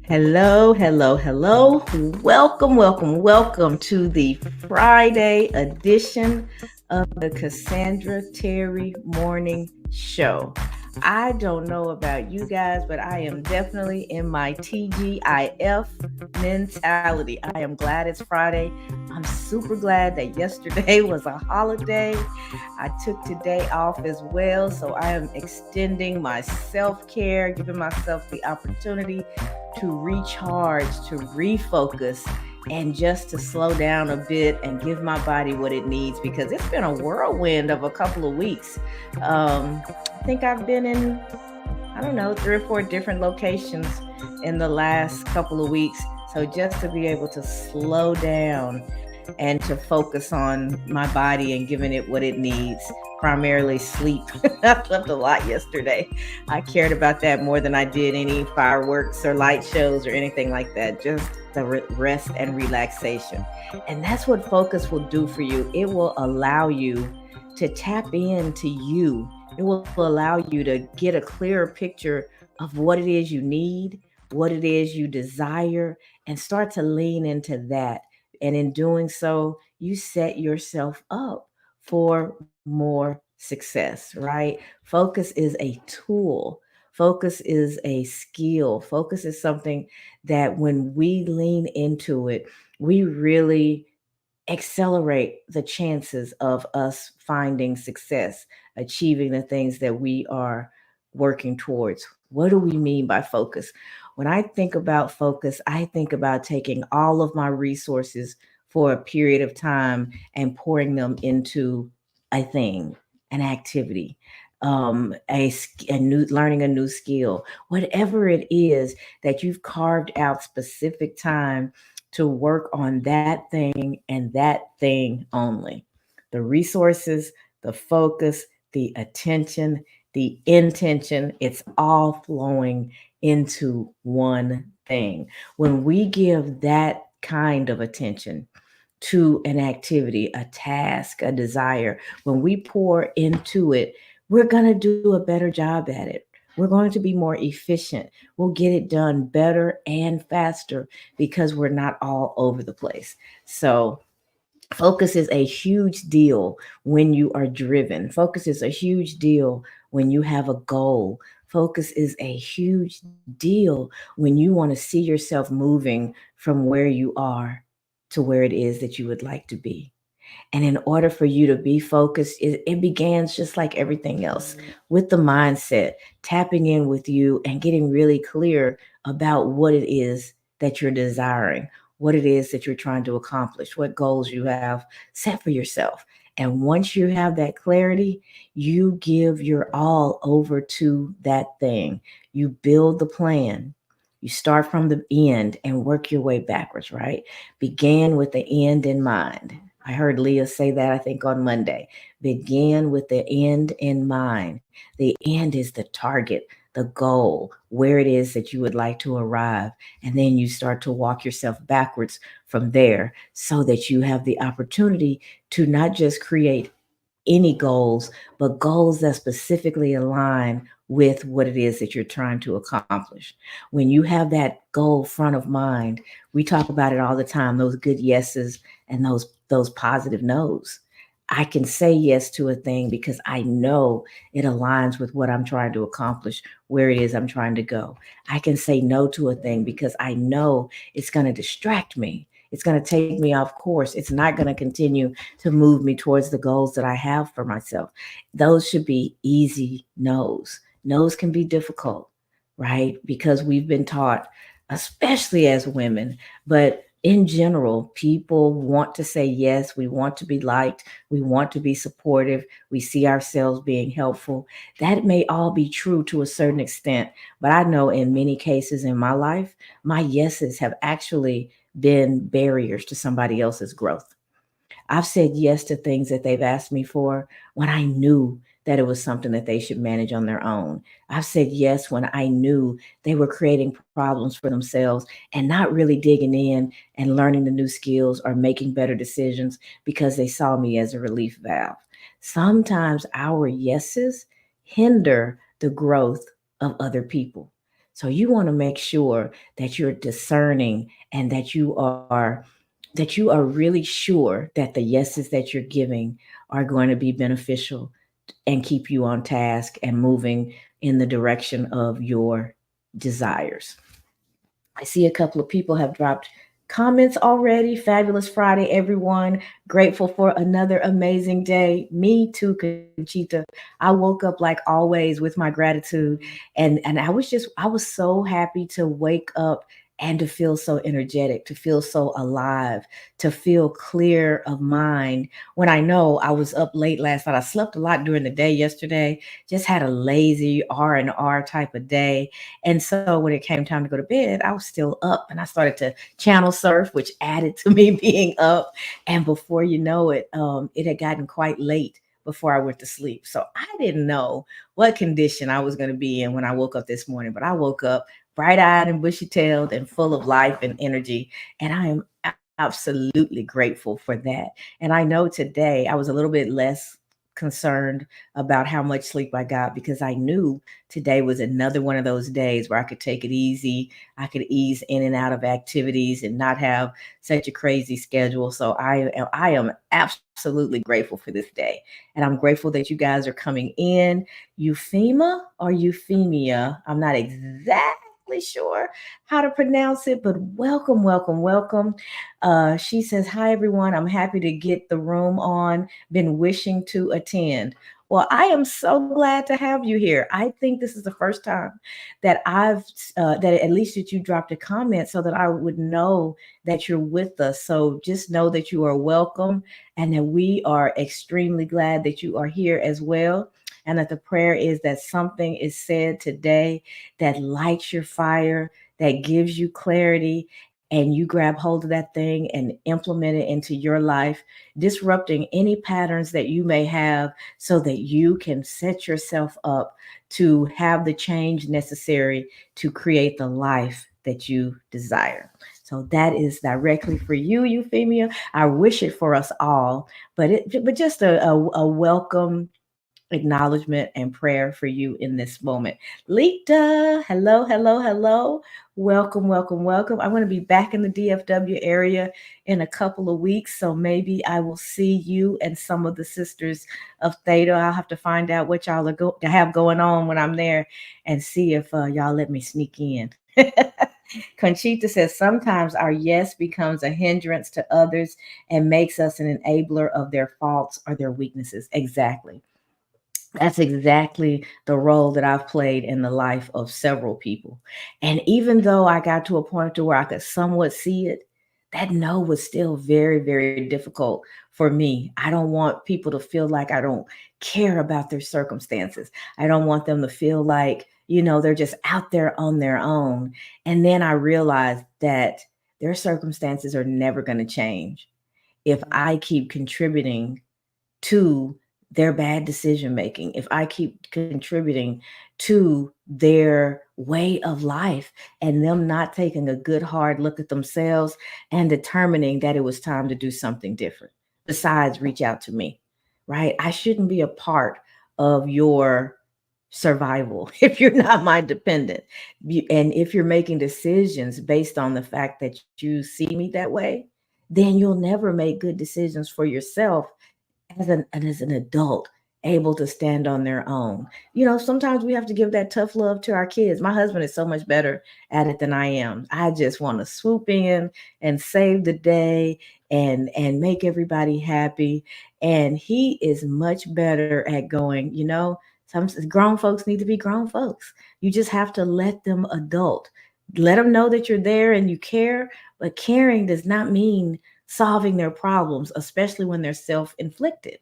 Hello, hello, hello. Welcome to the Friday edition of the Cassandra Terry Morning Show. I don't know about you guys, but I am definitely in my TGIF mentality. I am glad it's Friday. I'm super glad that yesterday was a holiday. I took today off as well, so I am extending my self care, giving myself the opportunity to recharge, to refocus, and just to slow down a bit and give my body what it needs because it's been a whirlwind of a couple of weeks. I think I've been in, I don't know, 3 or 4 different locations in the last couple of weeks. So just to be able to slow down and to focus on my body and giving it what it needs, primarily sleep. I slept a lot yesterday. I cared about that more than I did any fireworks or light shows or anything like that. Just the rest and relaxation. And that's what focus will do for you. It will allow you to tap into you. It will allow you to get a clearer picture of what it is you need, what it is you desire, and start to lean into that. And in doing so, you set yourself up for more success, right? Focus is a tool. Focus is a skill. Focus is something that when we lean into it, we really accelerate the chances of us finding success, achieving the things that we are working towards. What do we mean by focus? When I think about focus, I think about taking all of my resources for a period of time and pouring them into a thing, an activity, a new learning a new skill, whatever it is that you've carved out specific time to work on that thing and that thing only. The resources, the focus, the attention, the intention, it's all flowing into one thing. When we give that kind of attention to an activity, a task, a desire, when we pour into it, we're going to do a better job at it. We're going to be more efficient. We'll get it done better and faster because we're not all over the place. So, focus is a huge deal when you are driven. Focus is a huge deal when you have a goal. Focus is a huge deal when you want to see yourself moving from where you are to where it is that you would like to be. And in order for you to be focused, it begins just like everything else with the mindset, tapping in with you and getting really clear about what it is that you're desiring, what it is that you're trying to accomplish, what goals you have set for yourself. And once you have that clarity, you give your all over to that thing. You build the plan. You start from the end and work your way backwards, right? Begin with the end in mind. I heard Leah say that, I think, on Monday. Begin with the end in mind. The end is the target, the goal, where it is that you would like to arrive. And then you start to walk yourself backwards from there so that you have the opportunity to not just create any goals, but goals that specifically align with what it is that you're trying to accomplish. When you have that goal front of mind, we talk about it all the time, those good yeses and those positive nos. I can say yes to a thing because I know it aligns with what I'm trying to accomplish, where it is I'm trying to go. I can say no to a thing because I know it's going to distract me. It's going to take me off course. It's not going to continue to move me towards the goals that I have for myself. Those should be easy no's. No's can be difficult, right? Because we've been taught, especially as women, but in general, people want to say yes. We want to be liked. We want to be supportive. We see ourselves being helpful. That may all be true to a certain extent, but I know in many cases in my life, my yeses have actually been barriers to somebody else's growth. I've said yes to things that they've asked me for when I knew that it was something that they should manage on their own. I've said yes when I knew they were creating problems for themselves and not really digging in and learning the new skills or making better decisions because they saw me as a relief valve. Sometimes our yeses hinder the growth of other people. So you want to make sure that you're discerning and that you are really sure that the yeses that you're giving are going to be beneficial and keep you on task and moving in the direction of your desires. I see a couple of people have dropped comments already. Fabulous Friday, everyone. Grateful for another amazing day. Me too, Conchita. I woke up like always with my gratitude, and I was so happy to wake up and to feel so energetic, to feel so alive, to feel clear of mind when I know I was up late last night. I slept a lot during the day yesterday, just had a lazy R&R type of day. And so when it came time to go to bed, I was still up and I started to channel surf, which added to me being up. And before you know it, it had gotten quite late before I went to sleep. So I didn't know what condition I was going to be in when I woke up this morning, but I woke up bright eyed and bushy tailed and full of life and energy. And I am absolutely grateful for that. And I know today I was a little bit less concerned about how much sleep I got because I knew today was another one of those days where I could take it easy. I could ease in and out of activities and not have such a crazy schedule. So I am absolutely grateful for this day. And I'm grateful that you guys are coming in. Euphema or Euphemia, I'm not exactly sure how to pronounce it, but welcome, welcome, welcome. She says, "Hi, everyone. I'm happy to get the room on. Been wishing to attend." Well, I am so glad to have you here. I think this is the first time that that at least that you dropped a comment so that I would know that you're with us. So just know that you are welcome and that we are extremely glad that you are here as well. And that the prayer is that something is said today that lights your fire, that gives you clarity, and you grab hold of that thing and implement it into your life, disrupting any patterns that you may have so that you can set yourself up to have the change necessary to create the life that you desire. So that is directly for you, Euphemia. I wish it for us all, but just a welcome acknowledgement and prayer for you in this moment. Lita, hello, hello, hello. Welcome, welcome, welcome. I'm going to be back in the DFW area in a couple of weeks, so maybe I will see you and some of the sisters of Theta. I'll have to find out what y'all are to have going on when I'm there and see if y'all let me sneak in. Conchita says sometimes our yes becomes a hindrance to others and makes us an enabler of their faults or their weaknesses. Exactly. That's exactly the role that I've played in the life of several people. And even though I got to a point to where I could somewhat see it, that no was still very, very difficult for me. I don't want people to feel like I don't care about their circumstances. I don't want them to feel like, they're just out there on their own. And then I realized that their circumstances are never going to change if I keep contributing to their bad decision making, if I keep contributing to their way of life and them not taking a good hard look at themselves and determining that it was time to do something different, besides reach out to me, right? I shouldn't be a part of your survival if you're not my dependent. And if you're making decisions based on the fact that you see me that way, then you'll never make good decisions for yourself as an adult able to stand on their own. Sometimes we have to give that tough love to our kids. My husband is so much better at it than I am. I just want to swoop in and save the day and make everybody happy. And he is much better at going, some grown folks need to be grown folks. You just have to let them adult. Let them know that you're there and you care, but caring does not mean solving their problems, especially when they're self inflicted,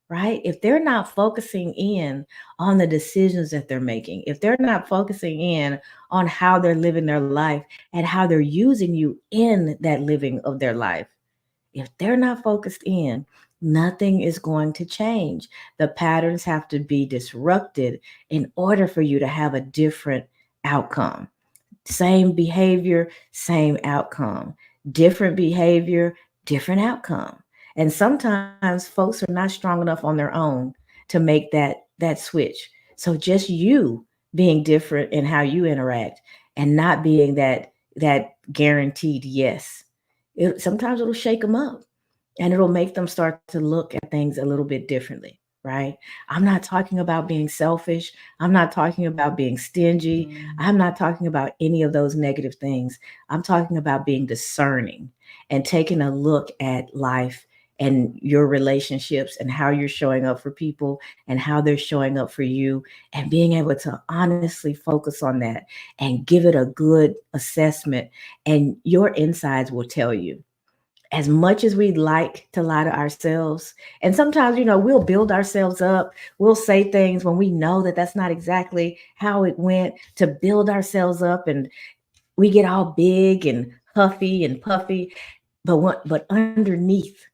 right? If they're not focusing in on the decisions that they're making, if they're not focusing in on how they're living their life and how they're using you in that living of their life, if they're not focused in, nothing is going to change. The patterns have to be disrupted in order for you to have a different outcome. Same behavior, same outcome. Different behavior, different outcome. And sometimes folks are not strong enough on their own to make that switch. So just you being different in how you interact and not being that guaranteed yes. Sometimes it'll shake them up and it'll make them start to look at things a little bit differently, right? I'm not talking about being selfish. I'm not talking about being stingy. I'm not talking about any of those negative things. I'm talking about being discerning and taking a look at life and your relationships and how you're showing up for people and how they're showing up for you, and being able to honestly focus on that and give it a good assessment, and your insides will tell you. As much as we like to lie to ourselves, and sometimes, we'll build ourselves up, we'll say things when we know that that's not exactly how it went, to build ourselves up, and we get all big and huffy and puffy. But underneath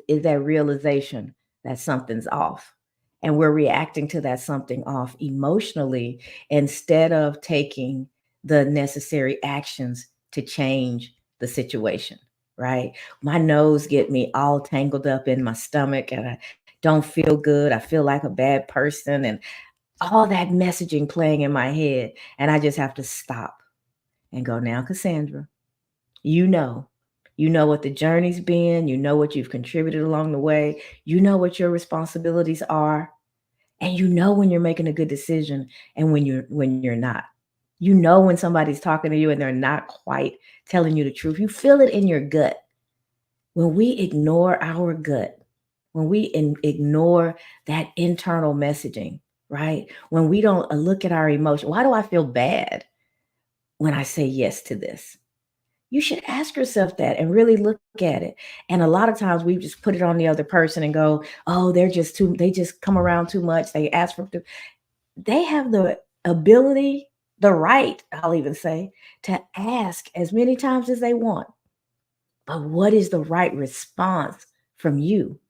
is that realization that something's off, and we're reacting to that something off emotionally instead of taking the necessary actions to change the situation, right? My nose get me all tangled up in my stomach, and I don't feel good. I feel like a bad person, and all that messaging playing in my head, and I just have to stop and go, now, Cassandra, you know you know what the journey's been, you know what you've contributed along the way, you know what your responsibilities are, and you know when you're making a good decision and when you're not. You know when somebody's talking to you and they're not quite telling you the truth. You feel it in your gut. When we ignore our gut, when we ignore that internal messaging, right? When we don't look at our emotion, why do I feel bad when I say yes to this? You should ask yourself that and really look at it. And a lot of times we just put it on the other person and go, oh, they just come around too much. They ask for, they have the ability, the right, I'll even say, to ask as many times as they want. But what is the right response from you?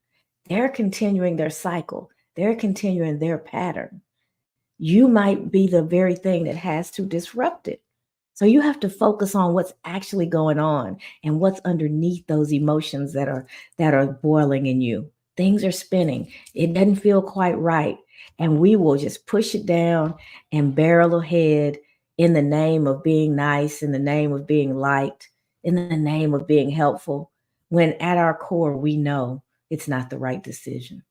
They're continuing their cycle, they're continuing their pattern. You might be the very thing that has to disrupt it. So you have to focus on what's actually going on and what's underneath those emotions that are boiling in you. Things are spinning. It doesn't feel quite right. And we will just push it down and barrel ahead in the name of being nice, in the name of being liked, in the name of being helpful, when at our core we know it's not the right decision.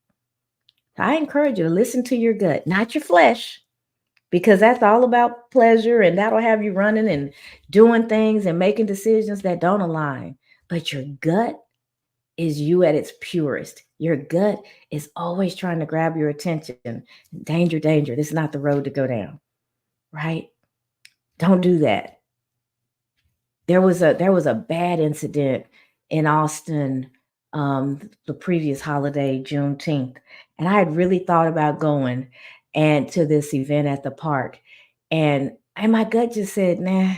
I encourage you to listen to your gut, not your flesh, because that's all about pleasure, and that'll have you running and doing things and making decisions that don't align. But your gut is you at its purest. Your gut is always trying to grab your attention. Danger, danger. This is not the road to go down, right? Don't do that. There was a bad incident in Austin, the previous holiday, Juneteenth, and I had really thought about going and to this event at the park, and my gut just said, nah.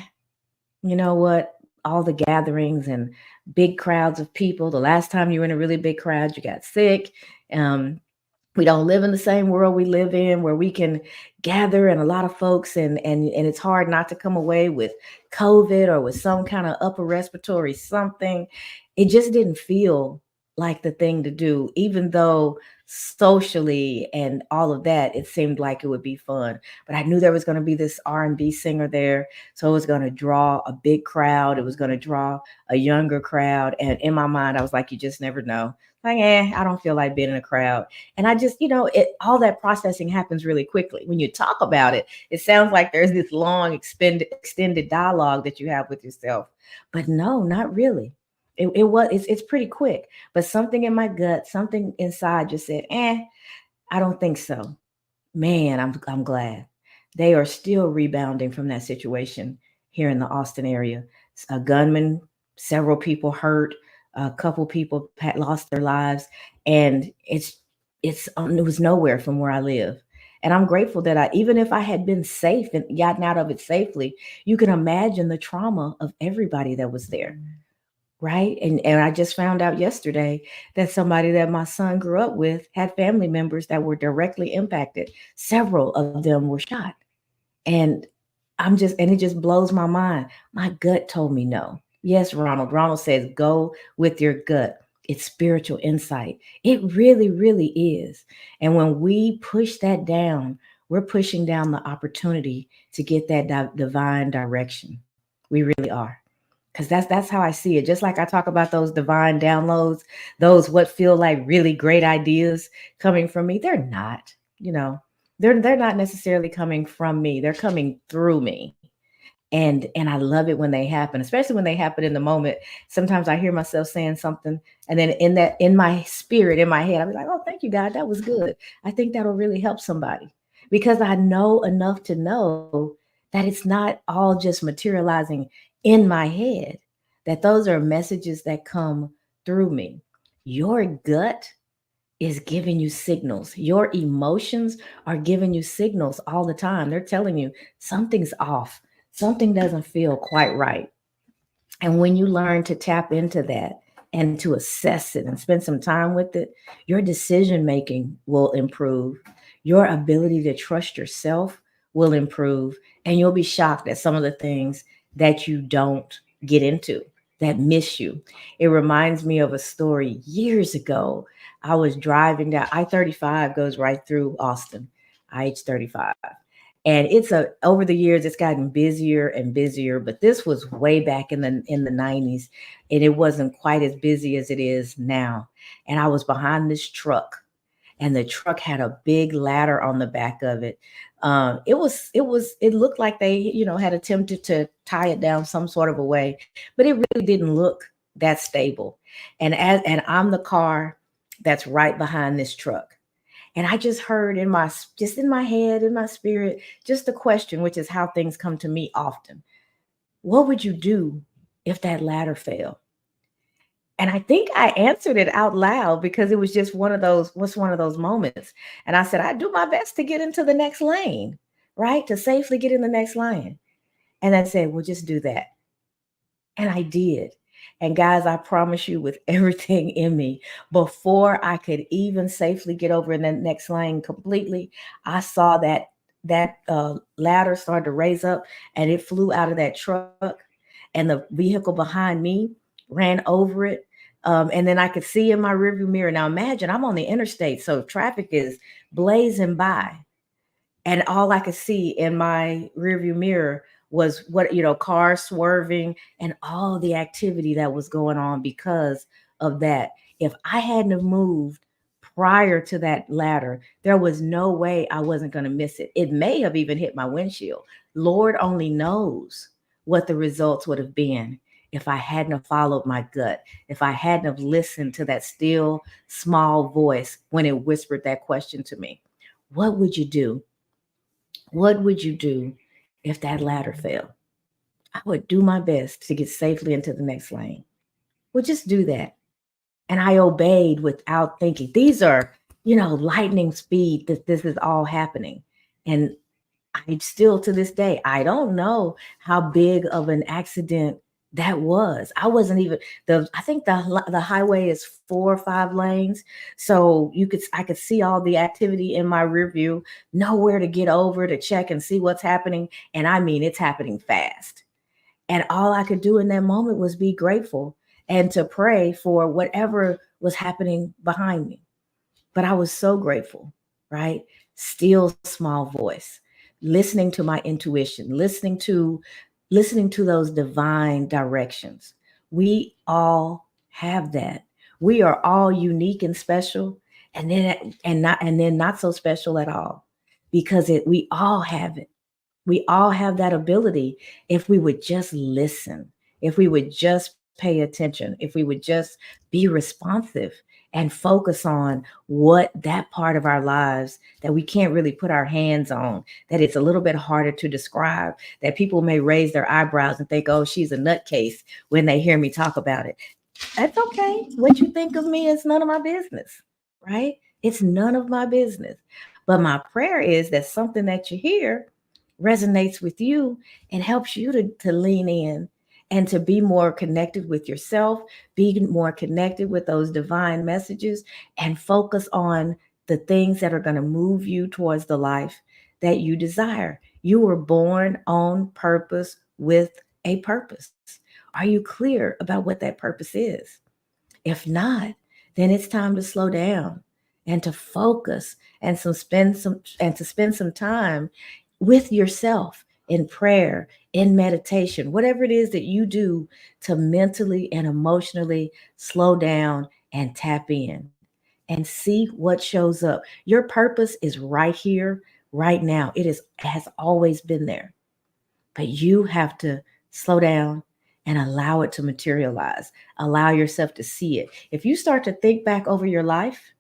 You know what? All the gatherings and big crowds of people. The last time you were in a really big crowd, you got sick. Um, we don't live in the same world we live in where we can gather and a lot of folks, and it's hard not to come away with COVID or with some kind of upper respiratory something. It just didn't feel like the thing to do, even though socially and all of that it seemed like it would be fun. But I knew there was going to be this R&B singer there, so it was going to draw a big crowd, it was going to draw a younger crowd, and in my mind I was like, you just never know. Like, I don't feel like being in a crowd. And I just, all that processing happens really quickly. When you talk about it, it sounds like there's this long, extended dialogue that you have with yourself. But no, not really. It's pretty quick. But something in my gut, something inside just said, I don't think so. Man, I'm glad. They are still rebounding from that situation here in the Austin area. A gunman, several people hurt, a couple people lost their lives, and it was nowhere from where I live. And I'm grateful that even if I had been safe and gotten out of it safely, you can imagine the trauma of everybody that was there, right? And I just found out yesterday that somebody that my son grew up with had family members that were directly impacted. Several of them were shot. And it just blows my mind. My gut told me no. Yes, Ronald. Ronald says, go with your gut. It's spiritual insight. It really, really is. And when we push that down, we're pushing down the opportunity to get that divine direction. We really are. Because that's how I see it. Just like I talk about those divine downloads, those what feel like really great ideas coming from me, they're not, you know, they're not necessarily coming from me. They're coming through me. And I love it when they happen, especially when they happen in the moment. Sometimes I hear myself saying something, and then in my spirit, in my head, I'll be like, "Oh, thank you, God, that was good. I think that'll really help somebody," because I know enough to know that it's not all just materializing in my head. That those are messages that come through me. Your gut is giving you signals. Your emotions are giving you signals all the time. They're telling you something's off, something doesn't feel quite right. And when you learn to tap into that and to assess it and spend some time with it, your decision making will improve. Your ability to trust yourself will improve. And you'll be shocked at some of the things that you don't get into that miss you. It reminds me of a story years ago. I was driving down I-35 goes right through Austin, IH-35. And it's a over the years it's gotten busier and busier, but this was way back in the 90s, and it wasn't quite as busy as it is now. And I was behind this truck, and the truck had a big ladder on the back of it. It looked like they, had attempted to tie it down some sort of a way, but it really didn't look that stable. And I'm the car that's right behind this truck. And I just heard just in my head, in my spirit, just a question, which is how things come to me often. What would you do if that ladder fell? And I think I answered it out loud because it was just one of those moments. And I said, I do my best to get into the next lane, right? To safely get in the next lane. And I said, well, just do that. And I did. And guys, I promise you, with everything in me, before I could even safely get over in the next lane completely, I saw that ladder start to raise up, and it flew out of that truck, and the vehicle behind me ran over it. And then I could see in my rearview mirror. Now imagine I'm on the interstate, so traffic is blazing by, and all I could see in my rearview mirror was cars swerving and all the activity that was going on because of that. If I hadn't have moved prior to that ladder, there was no way I wasn't going to miss it. It may have even hit my windshield. Lord only knows what the results would have been if I hadn't have followed my gut, if I hadn't have listened to that still small voice when it whispered that question to me. What would you do? What would you do if that ladder fell? I would do my best to get safely into the next lane. Well, just do that. And I obeyed without thinking. These are, lightning speed that this is all happening. And I still to this day, I don't know how big of an accident that was. I wasn't even I think the highway is 4 or 5 lanes. So I could see all the activity in my rear view, nowhere to get over to check and see what's happening. And I mean, it's happening fast. And all I could do in that moment was be grateful and to pray for whatever was happening behind me. But I was so grateful, right? Still small voice, listening to my intuition, listening to those divine directions. We all have that. We are all unique and special, and then not so special at all, because we all have it. We all have that ability if we would just listen, if we would just pay attention, if we would just be responsive and focus on what that part of our lives that we can't really put our hands on, that it's a little bit harder to describe, that people may raise their eyebrows and think, oh, she's a nutcase when they hear me talk about it. That's okay. What you think of me is none of my business, right? It's none of my business. But my prayer is that something that you hear resonates with you and helps you to lean in and to be more connected with yourself, be more connected with those divine messages, and focus on the things that are going to move you towards the life that you desire. You were born on purpose with a purpose. Are you clear about what that purpose is? If not, then it's time to slow down and to focus and to spend some time with yourself in prayer, in meditation, whatever it is that you do to mentally and emotionally slow down and tap in and see what shows up. Your purpose is right here, right now. Has always been there. But you have to slow down and allow it to materialize. Allow yourself to see it. If you start to think back over your life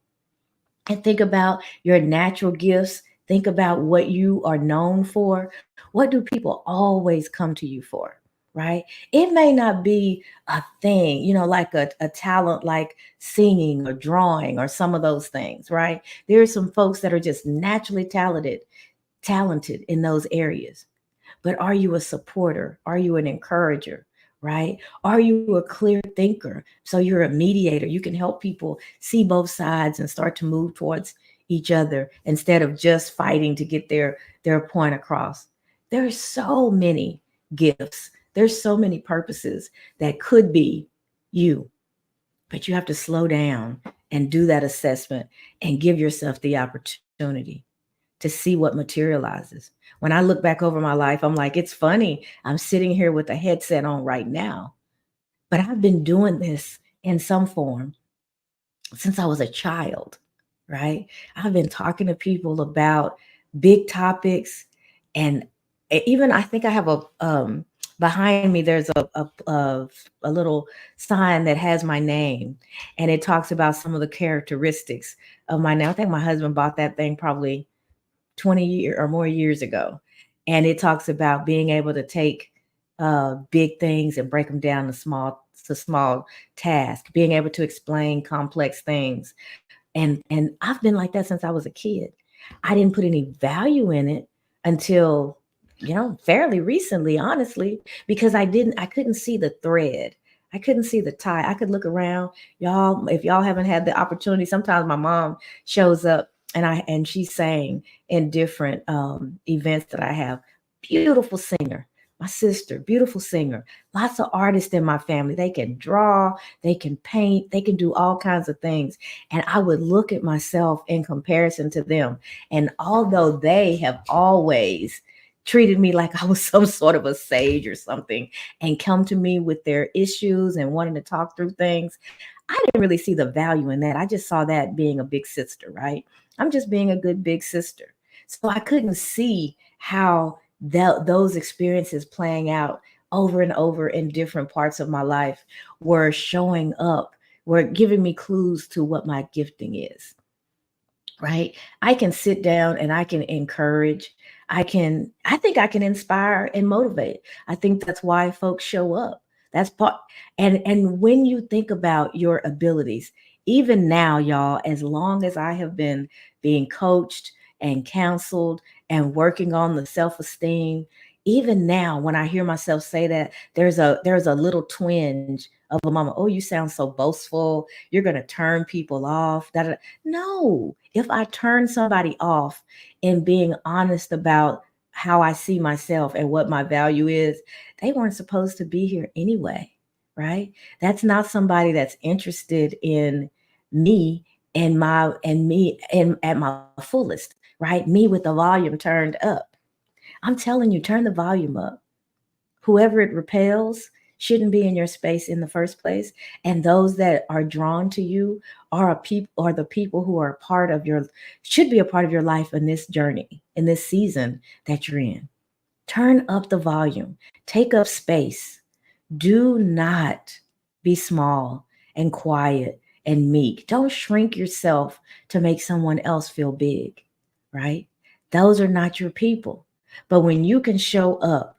and think about your natural gifts, think about what you are known for, what do people always come to you for? Right? It may not be a thing, like a talent like singing or drawing or some of those things, right? There are some folks that are just naturally talented in those areas. But are you a supporter? Are you an encourager? Right? Are you a clear thinker? So you're a mediator. You can help people see both sides and start to move towards each other instead of just fighting to get their point across. There's so many gifts. There's so many purposes that could be you, but you have to slow down and do that assessment and give yourself the opportunity to see what materializes. When I look back over my life, I'm like, it's funny. I'm sitting here with a headset on right now, but I've been doing this in some form since I was a child, right? I've been talking to people about big topics, and even I think I have behind me there's a little sign that has my name, and it talks about some of the characteristics of my name. I think my husband bought that thing probably 20 years or more years ago. And it talks about being able to take big things and break them down to small tasks, being able to explain complex things. And I've been like that since I was a kid. I didn't put any value in it until, fairly recently, honestly, because I couldn't see the thread. I couldn't see the tie. I could look around. Y'all, if y'all haven't had the opportunity, sometimes my mom shows up and she's saying in different events that I have. Beautiful singer. My sister, beautiful singer. Lots of artists in my family. They can draw, they can paint, they can do all kinds of things. And I would look at myself in comparison to them. And although they have always treated me like I was some sort of a sage or something and come to me with their issues and wanting to talk through things, I didn't really see the value in that. I just saw that being a big sister, right? I'm just being a good big sister. So I couldn't see how those experiences playing out over and over in different parts of my life were showing up, were giving me clues to what my gifting is, right? I can sit down and I can encourage. I think I can inspire and motivate. I think that's why folks show up. That's part. And when you think about your abilities, even now, y'all, as long as I have been being coached and counseled and working on the self-esteem, even now when I hear myself say that, there's a little twinge of a mama. Oh, you sound so boastful. You're gonna turn people off. No, if I turn somebody off in being honest about how I see myself and what my value is, they weren't supposed to be here anyway, right? That's not somebody that's interested in me and me and at my fullest, right? Me with the volume turned up. I'm telling you, turn the volume up. Whoever it repels shouldn't be in your space in the first place, and those that are drawn to you are the people who are a part of your should be a part of your life in this journey, in this season that you're in. Turn up the volume, take up space. Do not be small and quiet and meek. Don't shrink yourself to make someone else feel big, right? Those are not your people. But when you can show up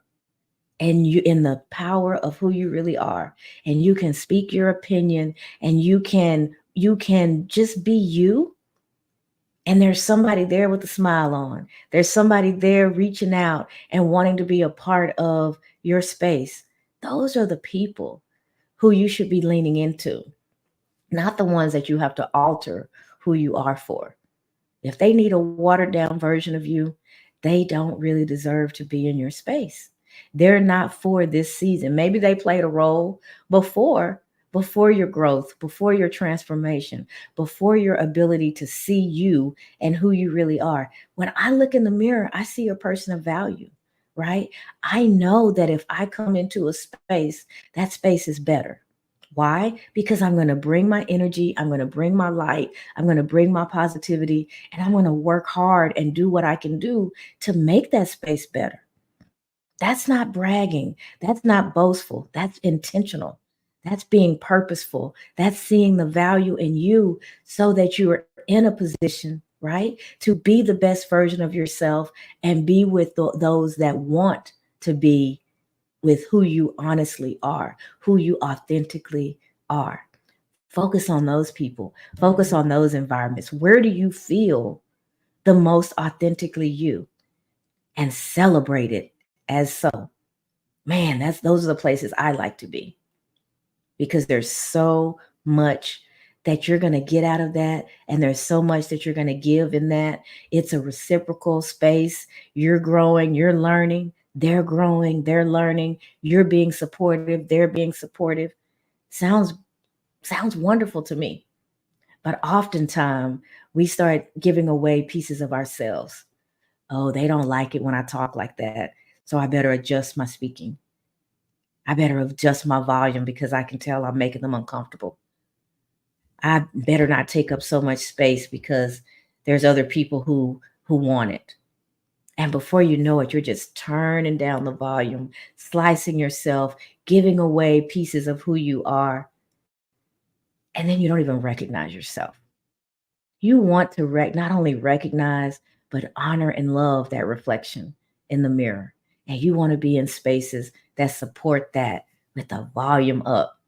and you in the power of who you really are, and you can speak your opinion, and you can just be you, and there's somebody there with a smile on, there's somebody there reaching out and wanting to be a part of your space. Those are the people who you should be leaning into, not the ones that you have to alter who you are for. If they need a watered down version of you, they don't really deserve to be in your space. They're not for this season. Maybe they played a role before, before your growth, before your transformation, before your ability to see you and who you really are. When I look in the mirror, I see a person of value, right? I know that if I come into a space, that space is better. Why? Because I'm going to bring my energy, I'm going to bring my light, I'm going to bring my positivity, and I'm going to work hard and do what I can do to make that space better. That's not bragging. That's not boastful. That's intentional. That's being purposeful. That's seeing the value in you so that you are in a position, right, to be the best version of yourself and be with those that want to be with who you honestly are, who you authentically are. Focus on those people, focus on those environments. Where do you feel the most authentically you? And celebrate it as so. Man, those are the places I like to be, because there's so much that you're going to get out of that, and there's so much that you're going to give in that. It's a reciprocal space. You're growing, you're learning, they're growing, they're learning, you're being supportive, they're being supportive. Sounds wonderful to me. But oftentimes we start giving away pieces of ourselves. Oh, they don't like it when I talk like that, so I better adjust my speaking. I better adjust my volume because I can tell I'm making them uncomfortable. I better not take up so much space because there's other people who want it. And before you know it, you're just turning down the volume, slicing yourself, giving away pieces of who you are. And then you don't even recognize yourself. You want to not only recognize, but honor and love that reflection in the mirror. And you want to be in spaces that support that with the volume up.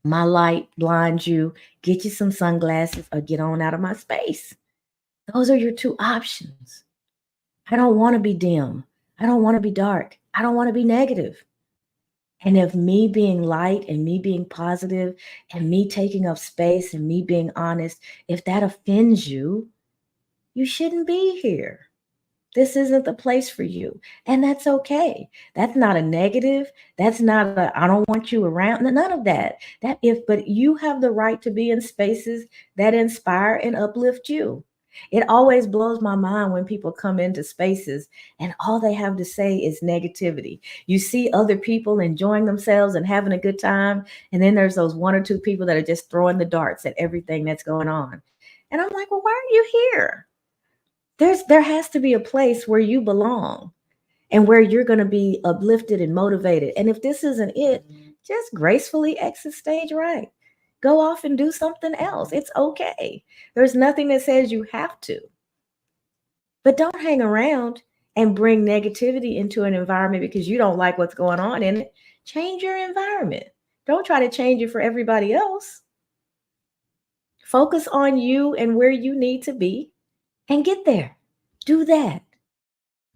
My light blinds you, get you some sunglasses or get on out of my space. Those are your two options. I don't want to be dim. I don't want to be dark. I don't want to be negative. And if me being light and me being positive and me taking up space and me being honest, if that offends you, you shouldn't be here. This isn't the place for you. And that's okay. That's not a negative. That's not a I don't want you around. None of that. But you have the right to be in spaces that inspire and uplift you. It always blows my mind when people come into spaces and all they have to say is negativity. You see other people enjoying themselves and having a good time, and then there's those one or two people that are just throwing the darts at everything that's going on. And I'm like, well, why are you here? There has to be a place where you belong and where you're going to be uplifted and motivated. And if this isn't it, just gracefully exit stage right. Go off and do something else. It's okay. There's nothing that says you have to. But don't hang around and bring negativity into an environment because you don't like what's going on in it. Change your environment. Don't try to change it for everybody else. Focus on you and where you need to be and get there. Do that.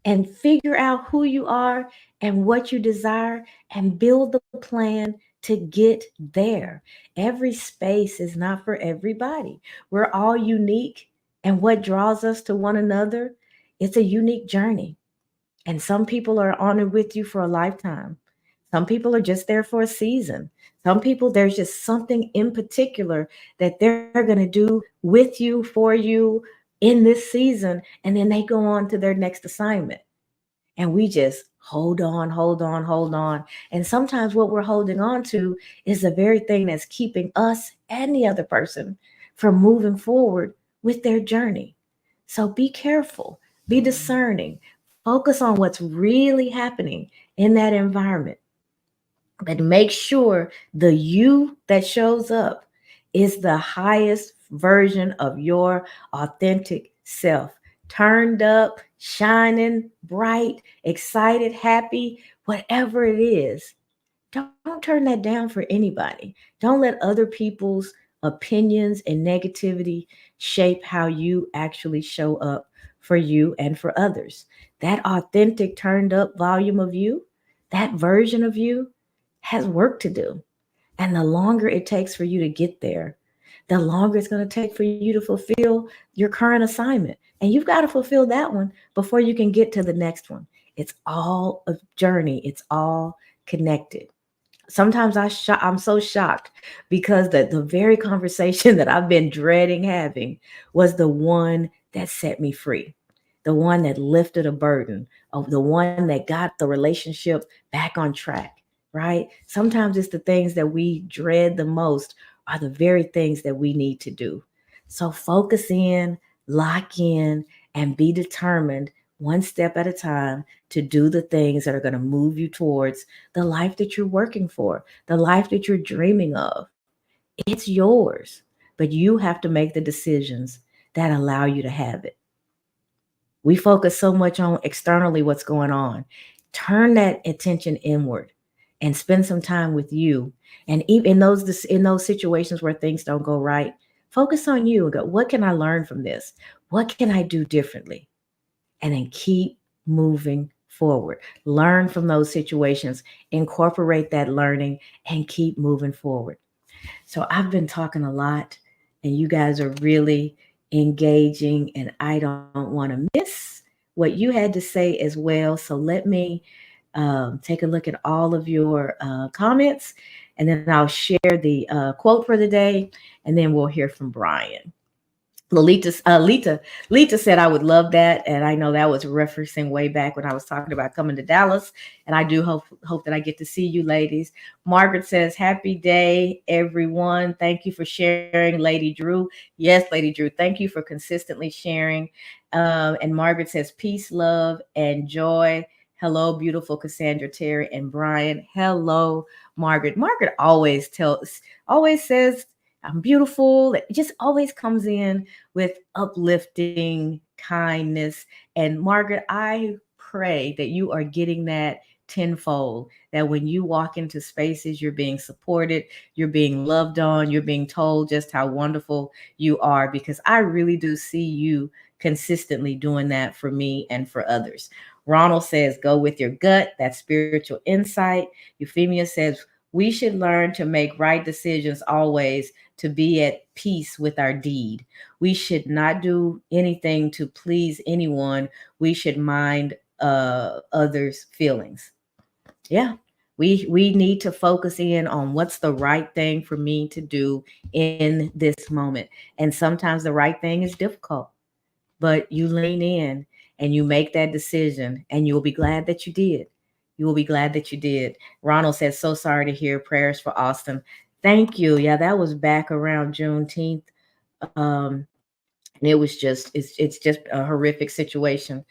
And figure out who you are and what you desire and build the plan to get there. Every space is not for everybody. We're all unique, and what draws us to one another, it's a unique journey. And some people are on it with you for a lifetime. Some people are just there for a season. Some people, there's just something in particular that they're going to do with you, for you in this season, and then they go on to their next assignment. And we just hold on, hold on, hold on. And sometimes what we're holding on to is the very thing that's keeping us and the other person from moving forward with their journey. So be careful, be discerning, focus on what's really happening in that environment. But make sure the you that shows up is the highest version of your authentic self. Turned up, shining, bright, excited, happy, whatever it is. Don't turn that down for anybody. Don't let other people's opinions and negativity shape how you actually show up for you and for others. That authentic, turned up volume of you, that version of you, has work to do. And the longer it takes for you to get there, the longer it's going to take for you to fulfill your current assignment. And you've got to fulfill that one before you can get to the next one. It's all a journey. It's all connected. Sometimes I'm so shocked because the very conversation that I've been dreading having was the one that set me free, the one that lifted a burden, of the one that got the relationship back on track, right? Sometimes it's the things that we dread the most are the very things that we need to do. So focus in, lock in, and be determined one step at a time to do the things that are going to move you towards the life that you're working for, the life that you're dreaming of. It's yours, but you have to make the decisions that allow you to have it. We focus so much on externally what's going on. Turn that attention inward and spend some time with you. And even in those situations where things don't go right, focus on you and go, what can I learn from this? What can I do differently? And then keep moving forward. Learn from those situations, incorporate that learning, and keep moving forward. So I've been talking a lot, and you guys are really engaging, and I don't want to miss what you had to say as well. So let me take a look at all of your comments, and then I'll share the quote for the day, and then we'll hear from Brian. Lita said I would love that, and I know that was referencing way back when I was talking about coming to Dallas, and I do hope that I get to see you, ladies. Margaret says, "Happy day, everyone! Thank you for sharing, Lady Drew. Yes, Lady Drew, thank you for consistently sharing." And Margaret says, "Peace, love, and joy." Hello, beautiful Cassandra, Terry, and Brian. Hello, Margaret. Margaret always says I'm beautiful. It just always comes in with uplifting kindness. And Margaret, I pray that you are getting that tenfold, that when you walk into spaces, you're being supported, you're being loved on, you're being told just how wonderful you are, because I really do see you consistently doing that for me and for others. Ronald says, go with your gut, that's spiritual insight. Euphemia says, we should learn to make right decisions always, to be at peace with our deed. We should not do anything to please anyone. We should mind others' feelings. Yeah. We need to focus in on what's the right thing for me to do in this moment. And sometimes the right thing is difficult, but you lean in and you make that decision, and you'll be glad that you did. You will be glad that you did. Ronald says, so sorry to hear, prayers for Austin. Thank you. Yeah, that was back around Juneteenth. Um, and it's just a horrific situation.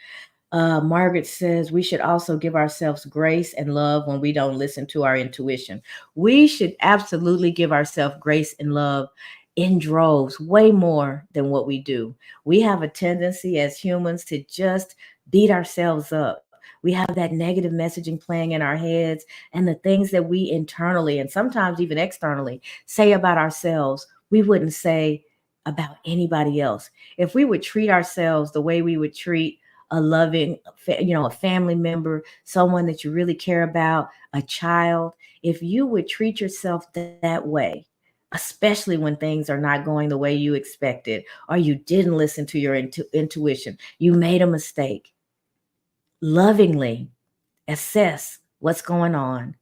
Margaret says we should also give ourselves grace and love when we don't listen to our intuition. We should absolutely give ourselves grace and love in droves, way more than what we do. We have a tendency as humans to just beat ourselves up. We have that negative messaging playing in our heads, and the things that we internally and sometimes even externally say about ourselves, we wouldn't say about anybody else. If we would treat ourselves the way we would treat a loving, a family member, someone that you really care about, a child, if you would treat yourself that way, especially when things are not going the way you expected, or you didn't listen to your intuition, you made a mistake, lovingly assess what's going on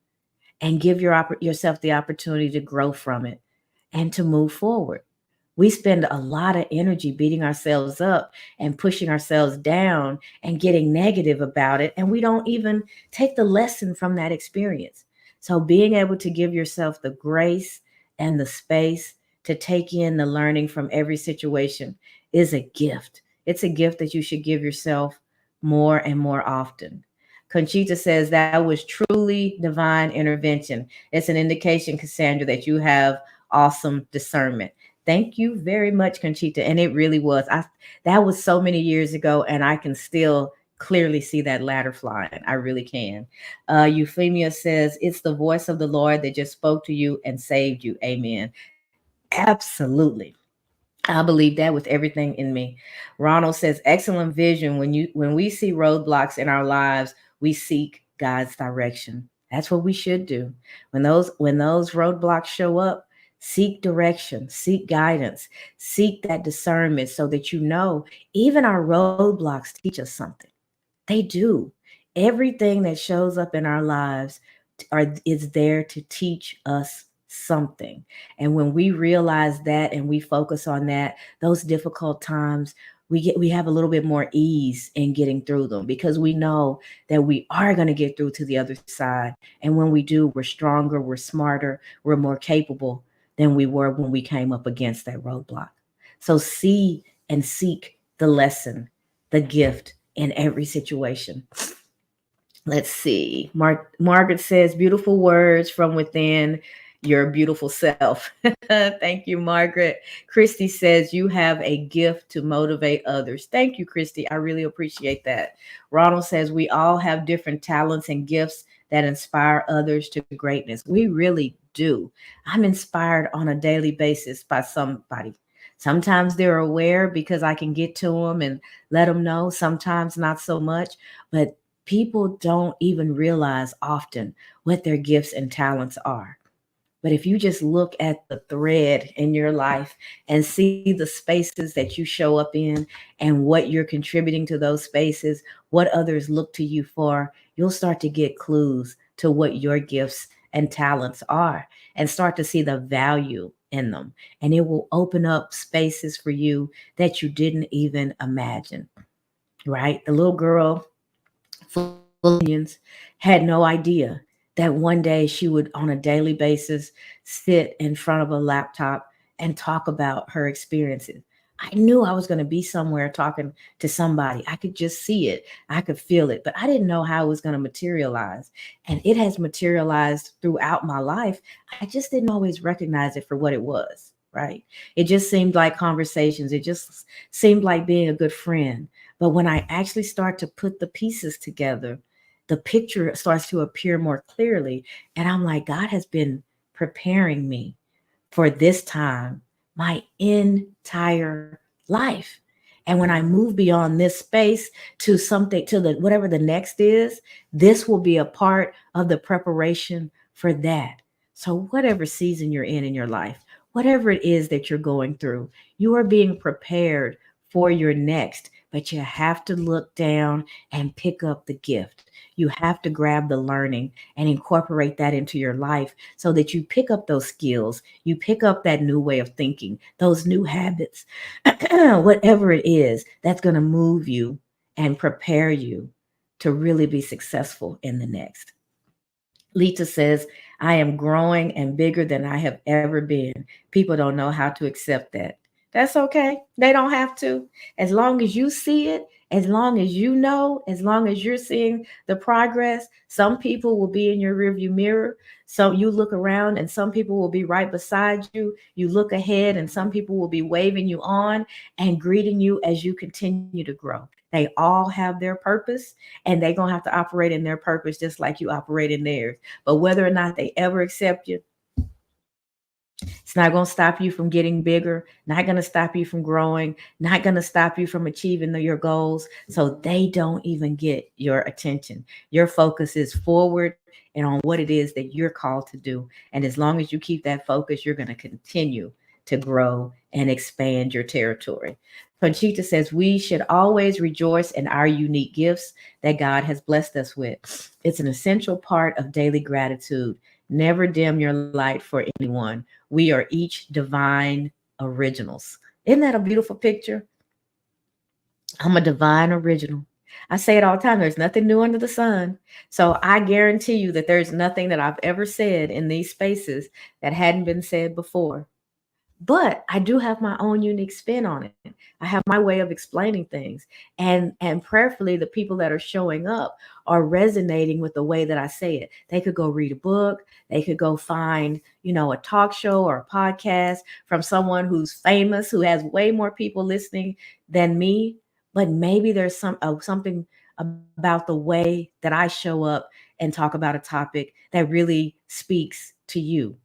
and give yourself the opportunity to grow from it and to move forward. We spend a lot of energy beating ourselves up and pushing ourselves down and getting negative about it. And we don't even take the lesson from that experience. So, being able to give yourself the grace and the space to take in the learning from every situation is a gift. It's a gift that you should give yourself more and more often. Conchita says that was truly divine intervention. It's an indication, Cassandra, that you have awesome discernment. Thank you very much, Conchita. And it really was. That was so many years ago, and I can still clearly see that ladder flying. I really can. Euphemia says, it's the voice of the Lord that just spoke to you and saved you. Amen. Absolutely. I believe that with everything in me. Ronald says, excellent vision. When we see roadblocks in our lives, we seek God's direction. That's what we should do. When those roadblocks show up, seek direction, seek guidance, seek that discernment, so that you know even our roadblocks teach us something. They do. Everything that shows up in our lives is there to teach us something. And when we realize that and we focus on that, those difficult times, we have a little bit more ease in getting through them because we know that we are going to get through to the other side. And when we do, we're stronger, we're smarter, we're more capable than we were when we came up against that roadblock. So see and seek the lesson, the gift in every situation. Let's see. Margaret says, beautiful words from within your beautiful self. Thank you, Margaret. Christy says, you have a gift to motivate others. Thank you, Christy. I really appreciate that. Ronald says, we all have different talents and gifts that inspire others to greatness. We really do. I'm inspired on a daily basis by somebody. Sometimes they're aware because I can get to them and let them know. Sometimes not so much, but people don't even realize often what their gifts and talents are. But if you just look at the thread in your life and see the spaces that you show up in and what you're contributing to those spaces, what others look to you for, you'll start to get clues to what your gifts and talents are and start to see the value in them. And it will open up spaces for you that you didn't even imagine, right? The little girl Philippians had no idea that one day she would, on a daily basis, sit in front of a laptop and talk about her experiences. I knew I was going to be somewhere talking to somebody. I could just see it. I could feel it, but I didn't know how it was going to materialize. And it has materialized throughout my life. I just didn't always recognize it for what it was, right? It just seemed like conversations. It just seemed like being a good friend. But when I actually start to put the pieces together, the picture starts to appear more clearly. And I'm like, God has been preparing me for this time my entire life. And when I move beyond this space to something, to the whatever the next is, this will be a part of the preparation for that. So whatever season you're in your life, whatever it is that you're going through, you are being prepared for your next, but you have to look down and pick up the gift. You have to grab the learning and incorporate that into your life so that you pick up those skills, you pick up that new way of thinking, those new habits, whatever it is that's going to move you and prepare you to really be successful in the next. Lita says, I am growing and bigger than I have ever been. People don't know how to accept that. That's okay. They don't have to. As long as you see it, as long as you know, as long as you're seeing the progress, some people will be in your rearview mirror. So you look around and some people will be right beside you. You look ahead and some people will be waving you on and greeting you as you continue to grow. They all have their purpose and they're going to have to operate in their purpose just like you operate in theirs. But whether or not they ever accept you, it's not going to stop you from getting bigger, not going to stop you from growing, not going to stop you from achieving your goals. So they don't even get your attention. Your focus is forward and on what it is that you're called to do. And as long as you keep that focus, you're going to continue to grow and expand your territory. Conchita says, we should always rejoice in our unique gifts that God has blessed us with. It's an essential part of daily gratitude. Never dim your light for anyone. We are each divine originals. Isn't that a beautiful picture? I'm a divine original. I say it all the time. There's nothing new under the sun. So I guarantee you that there's nothing that I've ever said in these spaces that hadn't been said before. But I do have my own unique spin on it. I have my way of explaining things. And prayerfully, the people that are showing up are resonating with the way that I say it. They could go read a book. They could go find, a talk show or a podcast from someone who's famous, who has way more people listening than me. But maybe there's something about the way that I show up and talk about a topic that really speaks to you.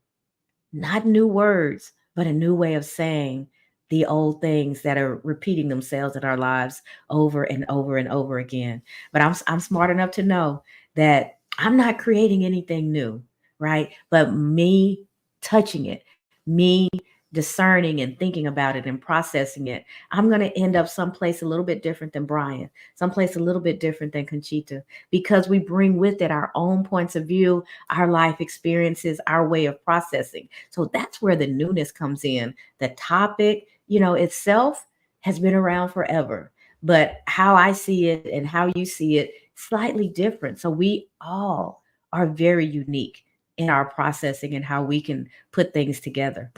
Not new words, but a new way of saying the old things that are repeating themselves in our lives over and over and over again. But I'm smart enough to know that I'm not creating anything new, right? But me touching it, me discerning and thinking about it and processing it, I'm going to end up someplace a little bit different than Brian, someplace a little bit different than Conchita, because we bring with it our own points of view, our life experiences, our way of processing. So that's where the newness comes in. The topic, itself has been around forever, but how I see it and how you see it, slightly different. So we all are very unique in our processing and how we can put things together.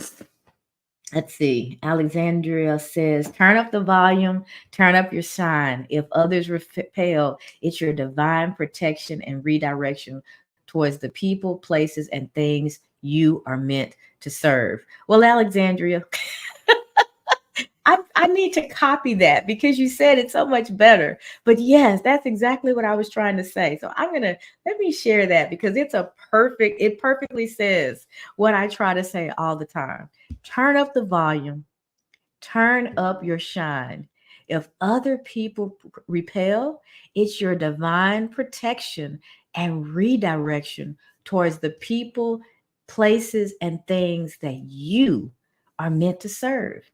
Let's see. Alexandria says, turn up the volume, turn up your shine. If others repel, it's your divine protection and redirection towards the people, places, and things you are meant to serve. Well, Alexandria, I need to copy that because you said it so much better. But yes, that's exactly what I was trying to say. So let me share that because it perfectly says what I try to say all the time. Turn up the volume, turn up your shine. If other people repel, it's your divine protection and redirection towards the people, places, and things that you are meant to serve.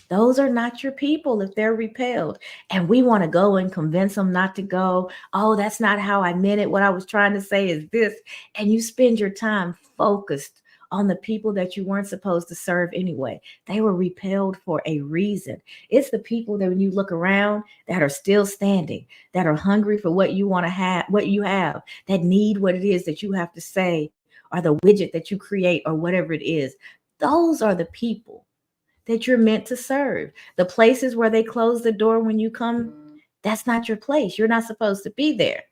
Those are not your people if they're repelled. And we want to go and convince them not to go. Oh, that's not how I meant it. What I was trying to say is this. And you spend your time focused on the people that you weren't supposed to serve anyway. They were repelled for a reason. It's the people that when you look around that are still standing, that are hungry for what you want to have, what you have, that need what it is that you have to say, or the widget that you create, or whatever it is. Those are the people that you're meant to serve. The places where they close the door when you come, that's not your place. You're not supposed to be there.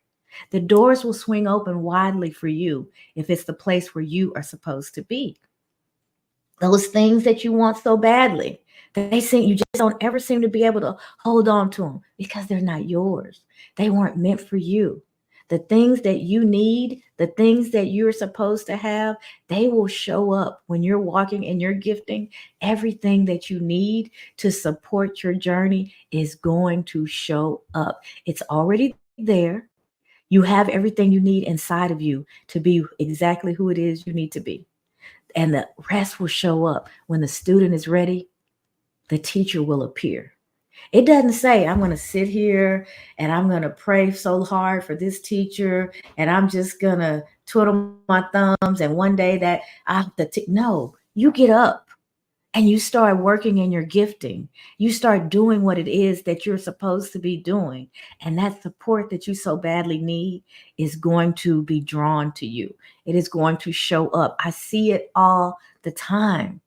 The doors will swing open widely for you if it's the place where you are supposed to be. Those things that you want so badly, you just don't ever seem to be able to hold on to them because they're not yours. They weren't meant for you. The things that you need, the things that you're supposed to have, they will show up when you're walking in your gifting. Everything that you need to support your journey is going to show up. It's already there. You have everything you need inside of you to be exactly who it is you need to be. And the rest will show up. When the student is ready, the teacher will appear. It doesn't say I'm going to sit here and I'm going to pray so hard for this teacher and I'm just going to twiddle my thumbs and one day that I have to no, you get up and you start working in your gifting. You start doing what it is that you're supposed to be doing. And that support that you so badly need is going to be drawn to you. It is going to show up. I see it all the time.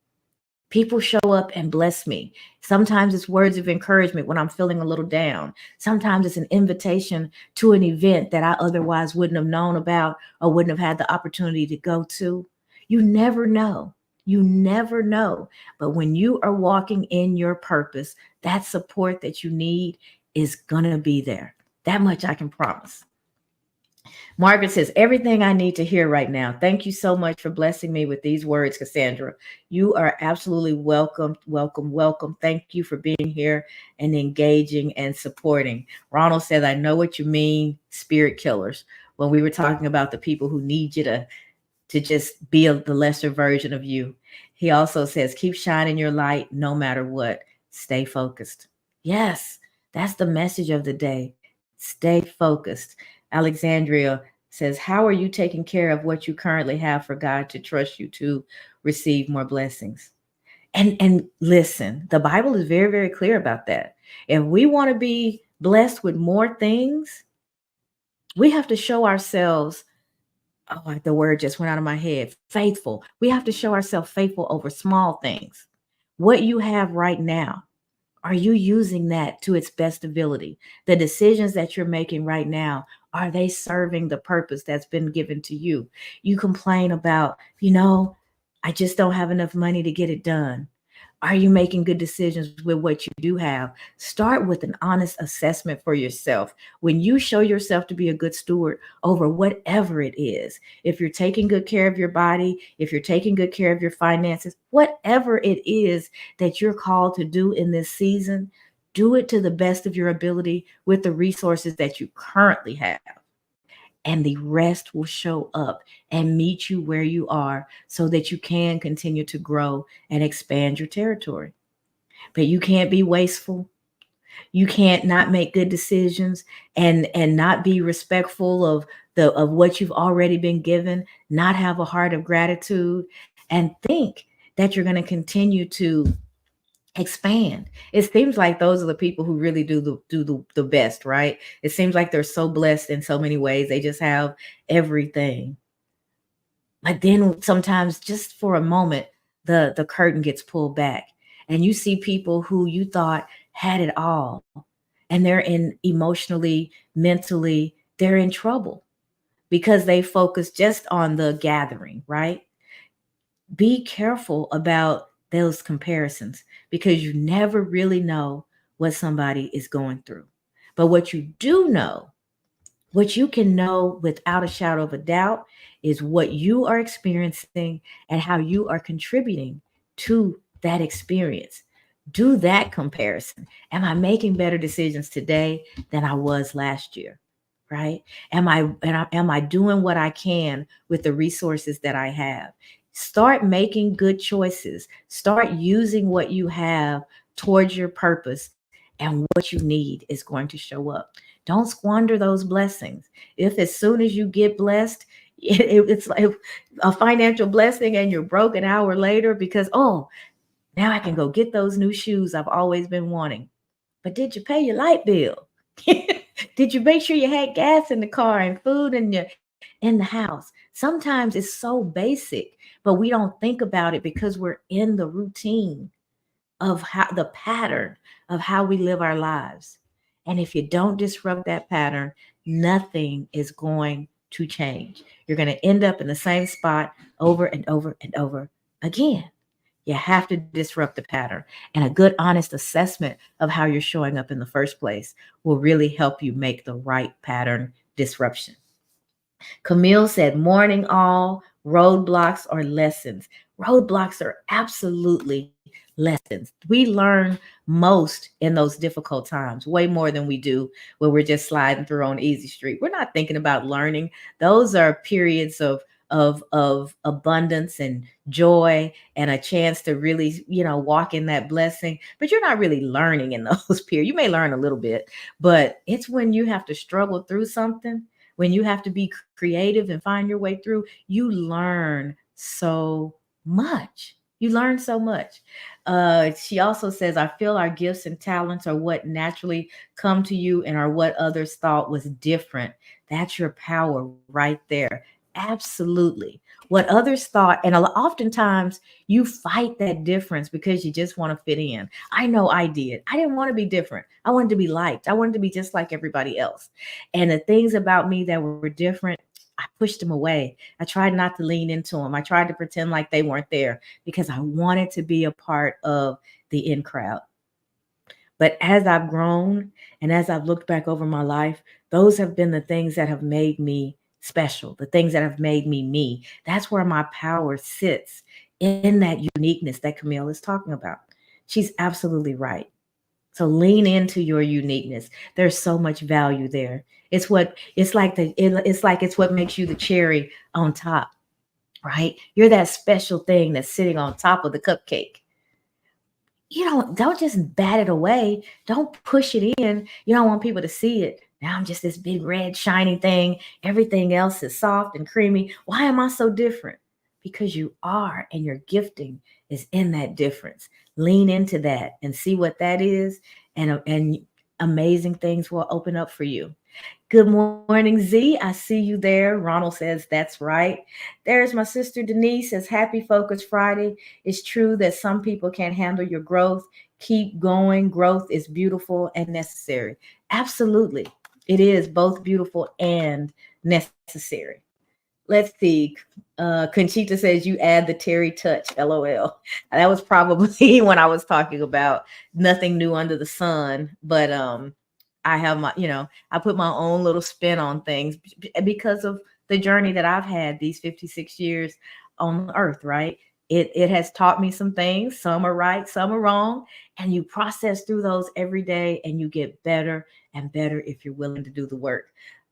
People show up and bless me. Sometimes it's words of encouragement when I'm feeling a little down. Sometimes it's an invitation to an event that I otherwise wouldn't have known about or wouldn't have had the opportunity to go to. You never know. You never know. But when you are walking in your purpose, that support that you need is going to be there. That much I can promise. Margaret says, everything I need to hear right now. Thank you so much for blessing me with these words, Cassandra. You are absolutely welcome, welcome, welcome. Thank you for being here and engaging and supporting. Ronald says, I know what you mean, spirit killers, when we were talking about the people who need you to just be the lesser version of you. He also says, keep shining your light no matter what. Stay focused. Yes, that's the message of the day. Stay focused. Alexandria says, how are you taking care of what you currently have for God to trust you to receive more blessings? And listen, the Bible is very, very clear about that. If we want to be blessed with more things, we have to show ourselves, oh, the word just went out of my head, faithful. We have to show ourselves faithful over small things. What you have right now, are you using that to its best ability? The decisions that you're making right now, are they serving the purpose that's been given to you? You complain about, I just don't have enough money to get it done. Are you making good decisions with what you do have? Start with an honest assessment for yourself. When you show yourself to be a good steward over whatever it is, if you're taking good care of your body, if you're taking good care of your finances, whatever it is that you're called to do in this season, do it to the best of your ability with the resources that you currently have. and the rest will show up and meet you where you are so that you can continue to grow and expand your territory. But you can't be wasteful. You can't not make good decisions and not be respectful of what you've already been given, not have a heart of gratitude, and think that you're going to continue to expand. It seems like those are the people who really do the best, right? It seems like they're so blessed in so many ways. They just have everything. But then sometimes just for a moment, the curtain gets pulled back and you see people who you thought had it all, and they're in emotionally, mentally, they're in trouble because they focus just on the gathering, right? Be careful about those comparisons because you never really know what somebody is going through. But what you do know, what you can know without a shadow of a doubt, is what you are experiencing and how you are contributing to that experience. Do that comparison. Am I making better decisions today than I was last year? Right? Am I doing what I can with the resources that I have? Start making good choices. Start using what you have towards your purpose, and what you need is going to show up. Don't squander those blessings. If as soon as you get blessed, it's like a financial blessing and you're broke an hour later because, oh, now I can go get those new shoes I've always been wanting. But did you pay your light bill? Did you make sure you had gas in the car and food in the house? Sometimes it's so basic, but we don't think about it because we're in the routine of how the pattern of how we live our lives. And if you don't disrupt that pattern, nothing is going to change. You're going to end up in the same spot over and over and over again. You have to disrupt the pattern. And a good, honest assessment of how you're showing up in the first place will really help you make the right pattern disruption. Camille said, morning all, roadblocks or lessons. Roadblocks are absolutely lessons. We learn most in those difficult times, way more than we do when we're just sliding through on easy street. We're not thinking about learning. Those are periods of abundance and joy and a chance to really, walk in that blessing. But you're not really learning in those periods. You may learn a little bit, but it's when you have to struggle through something, when you have to be creative and find your way through, you learn so much. You learn so much. She also says, I feel our gifts and talents are what naturally come to you and are what others thought was different. That's your power right there. Absolutely. What others thought, and oftentimes you fight that difference because you just want to fit in. I know I did. I didn't want to be different. I wanted to be liked. I wanted to be just like everybody else. And the things about me that were different, I pushed them away. I tried not to lean into them. I tried to pretend like they weren't there because I wanted to be a part of the in crowd. But as I've grown and as I've looked back over my life, those have been the things that have made me special, the things that have made me me. That's where my power sits, in that uniqueness that Camille is talking about. She's absolutely right. So lean into your uniqueness. There's so much value there. It's what makes you the cherry on top, right? You're that special thing that's sitting on top of the cupcake. Don't just bat it away. Don't push it in. You don't want people to see it. Now I'm just this big red shiny thing. Everything else is soft and creamy. Why am I so different? Because you are, and your gifting is in that difference. Lean into that and see what that is, and amazing things will open up for you. Good morning, Z. I see you there. Ronald says, that's right. There's my sister Denise says, happy Focus Friday. It's true that some people can't handle your growth. Keep going. Growth is beautiful and necessary. Absolutely. It is both beautiful and necessary. Let's see. Conchita says you add the Terry touch. LOL. That was probably when I was talking about nothing new under the sun. But I have I put my own little spin on things because of the journey that I've had these 56 years on earth, right? It has taught me some things. Some are right, some are wrong. And you process through those every day and you get better and better if you're willing to do the work.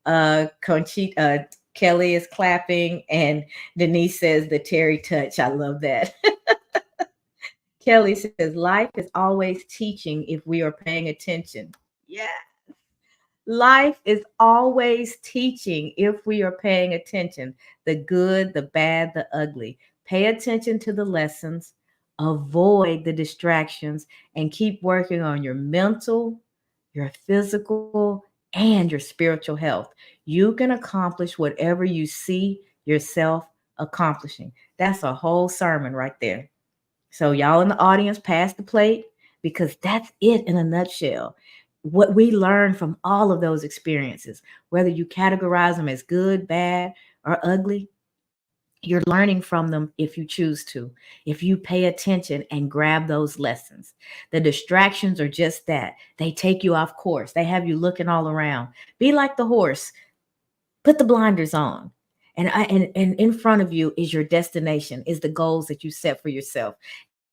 Conchita, Kelly is clapping, and Denise says the Terry touch. I love that. Kelly says life is always teaching if we are paying attention. Yeah. Life is always teaching if we are paying attention. The good, the bad, the ugly. Pay attention to the lessons, avoid the distractions, and keep working on your mental, your physical, and your spiritual health. You can accomplish whatever you see yourself accomplishing. That's a whole sermon right there. So, y'all in the audience, pass the plate because that's it in a nutshell. What we learn from all of those experiences, whether you categorize them as good, bad, or ugly, you're learning from them if you choose to, if you pay attention and grab those lessons. The distractions are just that. They take you off course, they have you looking all around. Be like the horse, put the blinders on. And in front of you is your destination, is the goals that you set for yourself.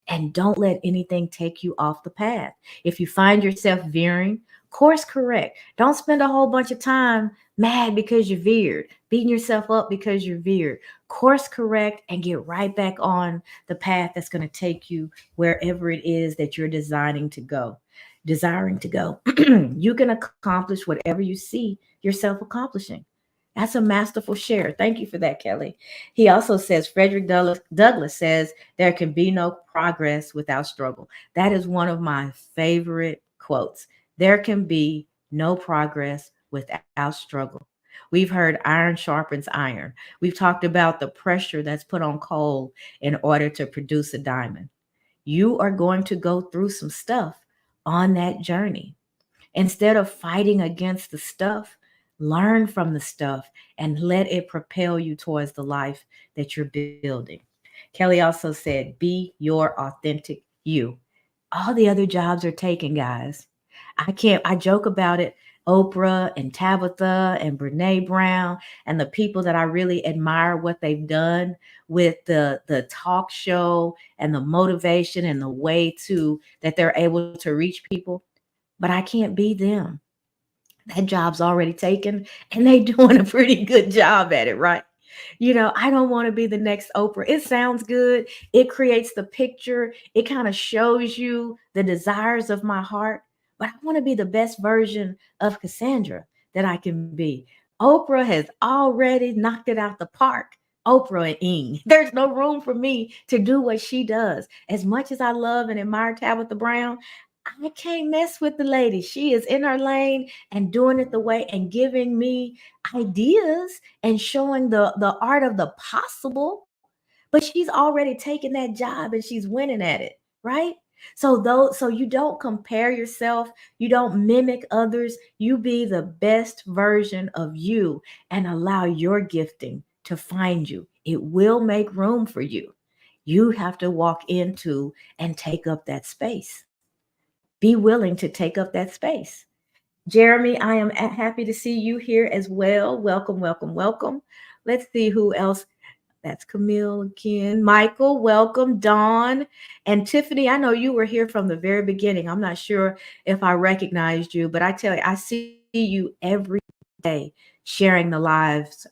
And don't let anything take you off the path. If you find yourself veering, course correct. Don't spend a whole bunch of time mad because you veered, beating yourself up because you veered. Course correct and get right back on the path that's going to take you wherever it is that you're designing to go. Desiring to go. You can accomplish whatever you see yourself accomplishing. That's a masterful share. Thank you for that, Kelly. He also says, Douglas says, there can be no progress without struggle. That is one of my favorite quotes. There can be no progress without struggle. We've heard iron sharpens iron. We've talked about the pressure that's put on coal in order to produce a diamond. You are going to go through some stuff on that journey. Instead of fighting against the stuff, learn from the stuff and let it propel you towards the life that you're building. Kelly also said, be your authentic you. All the other jobs are taken, guys. I joke about it. Oprah and Tabitha and Brene Brown and the people that I really admire what they've done with the talk show and the motivation and the way to that they're able to reach people, but I can't be them. That job's already taken and they doing a pretty good job at it, right? I don't want to be the next Oprah. It sounds good. It creates the picture. It kind of shows you the desires of my heart. But I want to be the best version of Cassandra that I can be. Oprah has already knocked it out the park. Oprah and Ing. There's no room for me to do what she does. As much as I love and admire Tabitha Brown, I can't mess with the lady. She is in her lane and doing it the way and giving me ideas and showing the art of the possible. But she's already taken that job and she's winning at it, right? So you don't compare yourself, you don't mimic others, you be the best version of you and allow your gifting to find you. It will make room for you. You have to walk into and take up that space. Be willing to take up that space. Jeremy, I am happy to see you here as well. Welcome, welcome, welcome. Let's see who else. That's Camille again. Michael, welcome. Dawn and Tiffany. I know you were here from the very beginning. I'm not sure if I recognized you, but I tell you, I see you every day sharing the lives,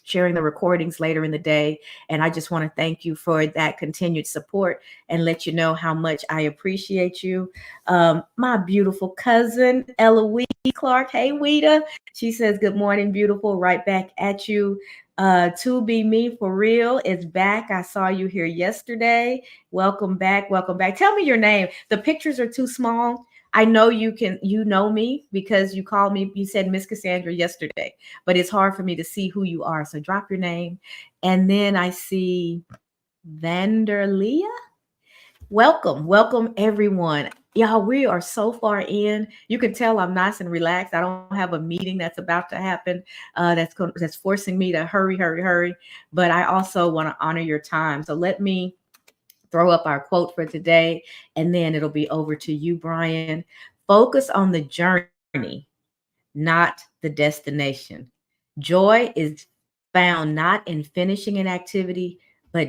sharing the recordings later in the day. And I just want to thank you for that continued support and let you know how much I appreciate you. My beautiful cousin, Eloise Clark. Hey, Weta. She says, good morning, beautiful. Right back at you. To be me for real is back. I saw you here yesterday. Welcome back. Welcome back. Tell me your name. The pictures are too small. I know you know me because you called me, you said Miss Cassandra yesterday, but it's hard for me to see who you are. So drop your name. And then I see Vanderleia. Welcome, welcome everyone. Y'all, we are so far in. You can tell I'm nice and relaxed. I don't have a meeting that's about to happen that's forcing me to hurry, hurry, hurry. But I also want to honor your time. So let me throw up our quote for today, and then it'll be over to you, Brian. Focus on the journey, not the destination. Joy is found not in finishing an activity, but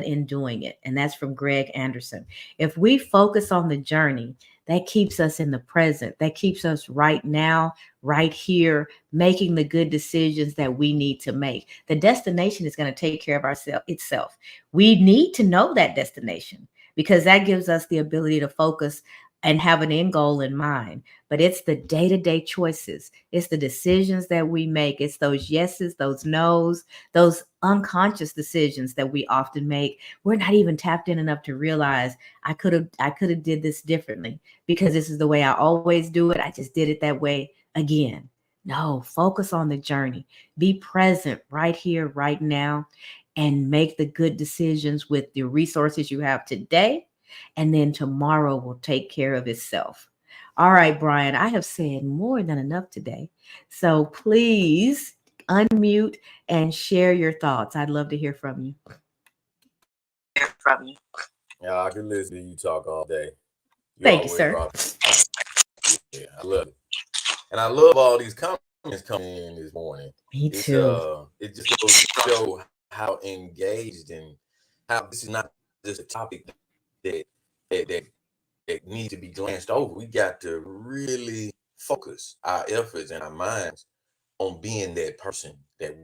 in doing it. And that's from Greg Anderson. If we focus on the journey, that keeps us in the present. That keeps us right now, right here, making the good decisions that we need to make. The destination is going to take care of itself. We need to know that destination because that gives us the ability to focus and have an end goal in mind. But it's the day-to-day choices. It's the decisions that we make. It's those yeses, those nos, those unconscious decisions that we often make. We're not even tapped in enough to realize I could have did this differently because this is the way I always do it. I just did it that way again. No, focus on the journey. Be present right here, right now, and make the good decisions with the resources you have today. And then tomorrow will take care of itself. All right, Brian, I have said more than enough today. So please unmute and share your thoughts. I'd love to hear from you. Yeah, I can listen to you talk all day. Thank you, sir. Yeah, I love it. And I love all these comments coming in this morning. Me too. It just goes to show how engaged and how this is not just a topic that needs to be glanced over. We got to really focus our efforts and our minds on being that person that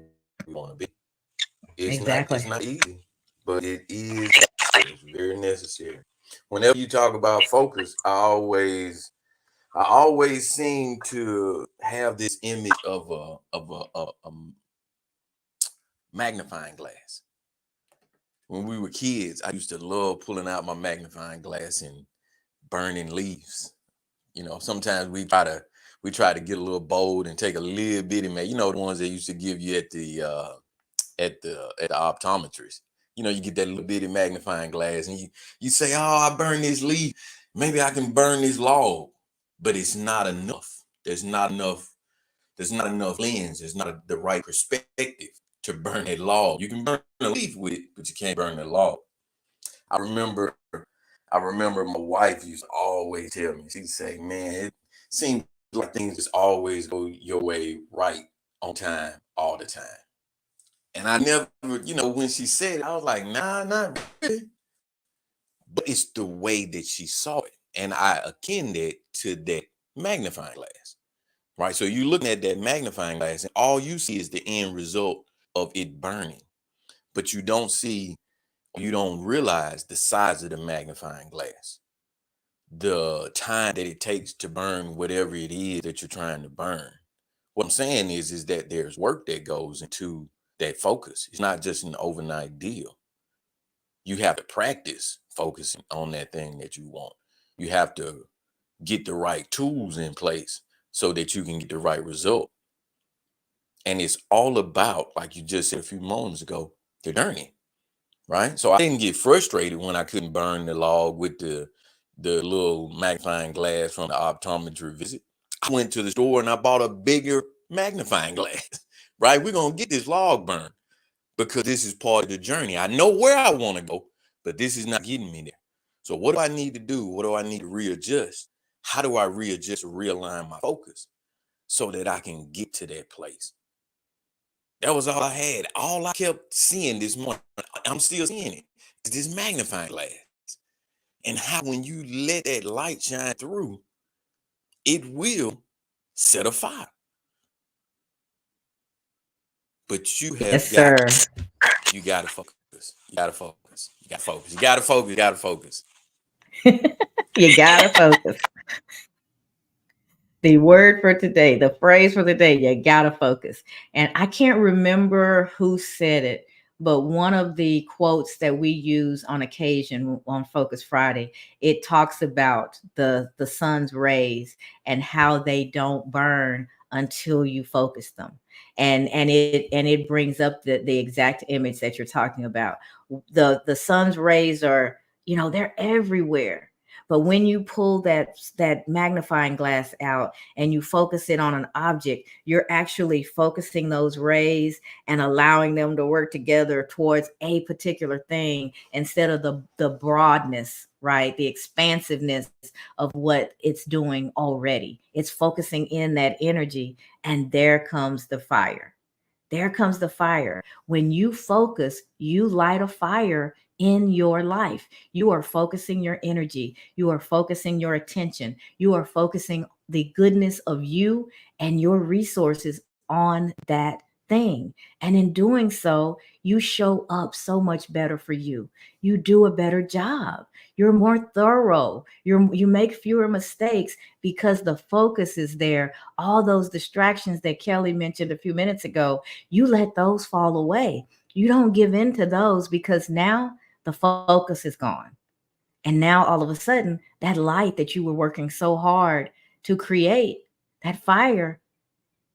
we want to be. It's not easy, but it is very necessary. Whenever you talk about focus, I always seem to have this image of a magnifying glass. When we were kids, I used to love pulling out my magnifying glass and burning leaves. Sometimes we try to get a little bold and take a little bitty, the ones they used to give you at the optometrist. You get that little bitty magnifying glass and you say, oh, I burned this leaf. Maybe I can burn this log. But it's not enough. There's not enough lens. There's not the right perspective to burn a log. You can burn a leaf with it, but you can't burn a log. I remember my wife used to always tell me, she'd say, man, it seems like things just always go your way right on time, all the time. And I never, when she said it, I was like, nah, not really. But it's the way that she saw it. And I akin that to that magnifying glass, right? So you're looking at that magnifying glass and all you see is the end result of it burning. But you don't realize the size of the magnifying glass, the time that it takes to burn whatever it is that you're trying to burn. What I'm saying is that there's work that goes into that focus. It's not just an overnight deal. You have to practice focusing on that thing that you want. You have to get the right tools in place so that you can get the right result. And it's all about, like you just said a few moments ago, the journey, right? So I didn't get frustrated when I couldn't burn the log with the little magnifying glass from the optometry visit. I went to the store and I bought a bigger magnifying glass, right? We're going to get this log burned because this is part of the journey. I know where I want to go, but this is not getting me there. So what do I need to do? What do I need to readjust? How do I readjust or realign my focus so that I can get to that place? That was all I had. All I kept seeing this morning, I'm still seeing it, is this magnifying glass. And how when you let that light shine through, it will set a fire. But you have you got to focus. You got to focus. You got to focus. You got to focus. You got to focus. You got to focus. The word for today, the phrase for the day, you got to focus. And I can't remember who said it, but one of the quotes that we use on occasion on Focus Friday, it talks about the sun's rays and how they don't burn until you focus them. And it brings up the exact image that you're talking about. The sun's rays are, they're everywhere. But when you pull that magnifying glass out and you focus it on an object, you're actually focusing those rays and allowing them to work together towards a particular thing instead of the broadness, right? The expansiveness of what it's doing already. It's focusing in that energy, and there comes the fire. There comes the fire. When you focus, you light a fire in your life. You are focusing your energy, you are focusing your attention, you are focusing the goodness of you and your resources on that thing. And in doing so, you show up so much better for you. You do a better job. You're more thorough. You make fewer mistakes because the focus is there. All those distractions that Kelly mentioned a few minutes ago, you let those fall away. You don't give in to those because now the focus is gone. And now all of a sudden, that light that you were working so hard to create, that fire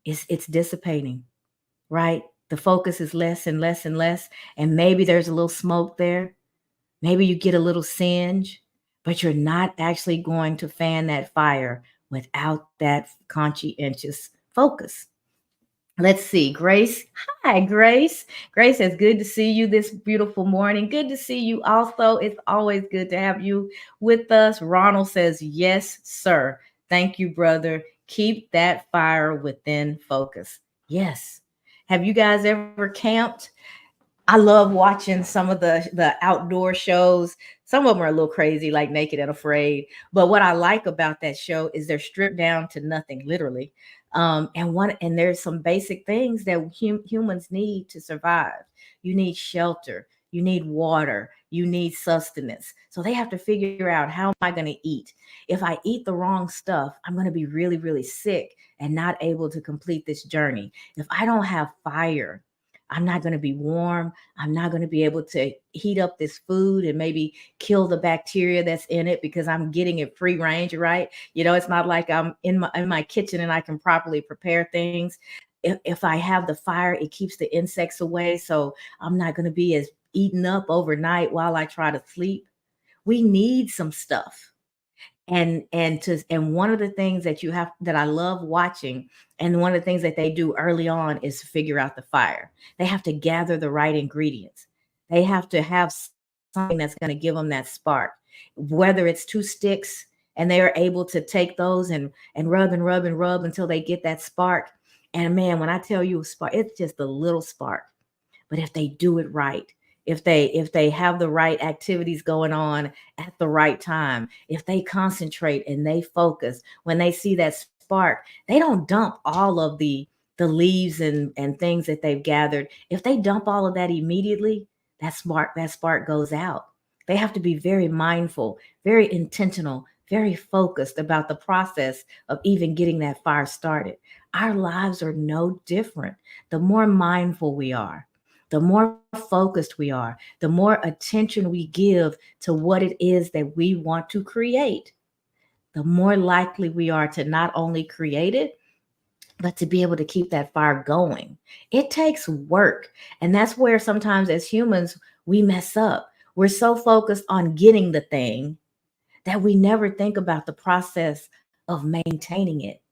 it's dissipating, right? The focus is less and less and less. And maybe there's a little smoke there. Maybe you get a little singe, but you're not actually going to fan that fire without that conscientious focus. Let's see, Grace. Hi, Grace. Grace says, good to see you this beautiful morning. Good to see you also. It's always good to have you with us. Ronald says, yes, sir. Thank you, brother. Keep that fire within focus. Yes. Have you guys ever camped? I love watching some of the outdoor shows. Some of them are a little crazy, like Naked and Afraid. But what I like about that show is they're stripped down to nothing, literally. And there's some basic things that humans need to survive. You need shelter. You need water. You need sustenance. So they have to figure out, how am I going to eat? If I eat the wrong stuff, I'm going to be really, really sick and not able to complete this journey. If I don't have fire, I'm not going to be warm. I'm not going to be able to heat up this food and maybe kill the bacteria that's in it because I'm getting it free range, right? It's not like I'm in my kitchen and I can properly prepare things. If I have the fire, it keeps the insects away. So I'm not going to be as eaten up overnight while I try to sleep. We need some stuff. And one of the things that I love watching, and one of the things that they do early on, is figure out the fire. They have to gather the right ingredients. They have to have something that's going to give them that spark, whether it's two sticks, and they are able to take those and rub and rub and rub until they get that spark. And man, when I tell you a spark, it's just a little spark. But if they do it right, if they have the right activities going on at the right time, if they concentrate and they focus, when they see that spark, they don't dump all of the leaves and things that they've gathered. If they dump all of that immediately, that spark goes out. They have to be very mindful, very intentional, very focused about the process of even getting that fire started. Our lives are no different. The more mindful we are, the more focused we are, the more attention we give to what it is that we want to create, the more likely we are to not only create it, but to be able to keep that fire going. It takes work. And that's where sometimes as humans, we mess up. We're so focused on getting the thing that we never think about the process of maintaining it.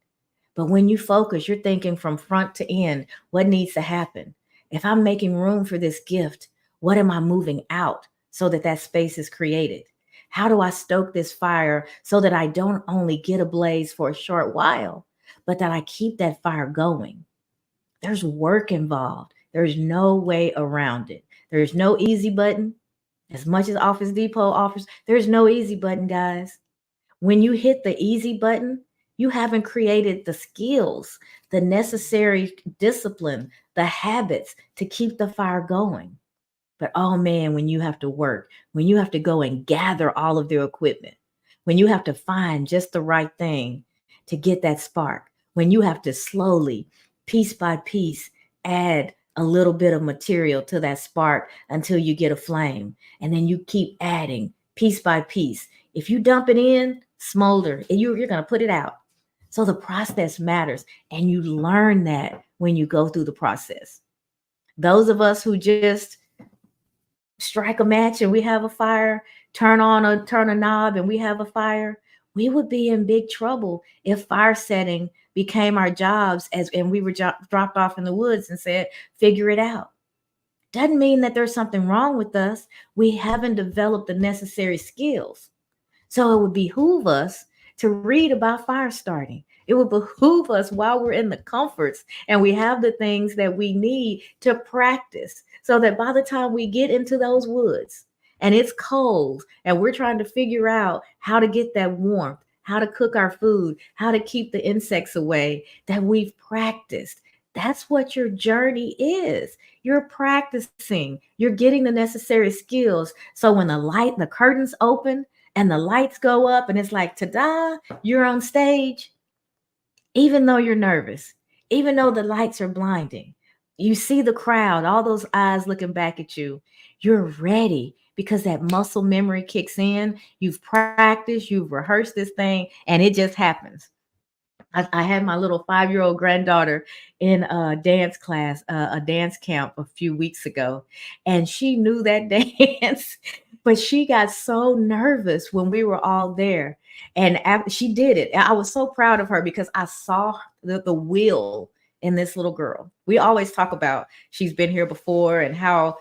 But when you focus, you're thinking from front to end, what needs to happen? If I'm making room for this gift, what am I moving out so that that space is created? How do I stoke this fire so that I don't only get ablaze for a short while, but that I keep that fire going? There's work involved. There's no way around it. There's no easy button. As much as Office Depot offers, there's no easy button, guys. When you hit the easy button, you haven't created the skills, the necessary discipline, the habits to keep the fire going. But oh man, when you have to work, when you have to go and gather all of the equipment, when you have to find just the right thing to get that spark, when you have to slowly, piece by piece, add a little bit of material to that spark until you get a flame, and then you keep adding piece by piece. If you dump it in, smolder, and you're going to put it out. So the process matters, and you learn that when you go through the process. Those of us who just strike a match and we have a fire, turn a knob and we have a fire, we would be in big trouble if fire setting became our jobs and we were dropped off in the woods and said, figure it out. Doesn't mean that there's something wrong with us. We haven't developed the necessary skills. So it would behoove us to read about fire starting. It would behoove us while we're in the comforts and we have the things that we need to practice so that by the time we get into those woods and it's cold and we're trying to figure out how to get that warmth, how to cook our food, how to keep the insects away that we've practiced. That's what your journey is. You're practicing, you're getting the necessary skills. So when the curtains open and the lights go up and it's like, ta-da, you're on stage, even though you're nervous, even though the lights are blinding, you see the crowd, all those eyes looking back at you, you're ready because that muscle memory kicks in. You've practiced, you've rehearsed this thing, and it just happens. I had my little 5-year-old granddaughter in a dance class, a dance camp a few weeks ago, and she knew that dance, but she got so nervous when we were all there. And after she did it, I was so proud of her because I saw the will in this little girl. We always talk about she's been here before and how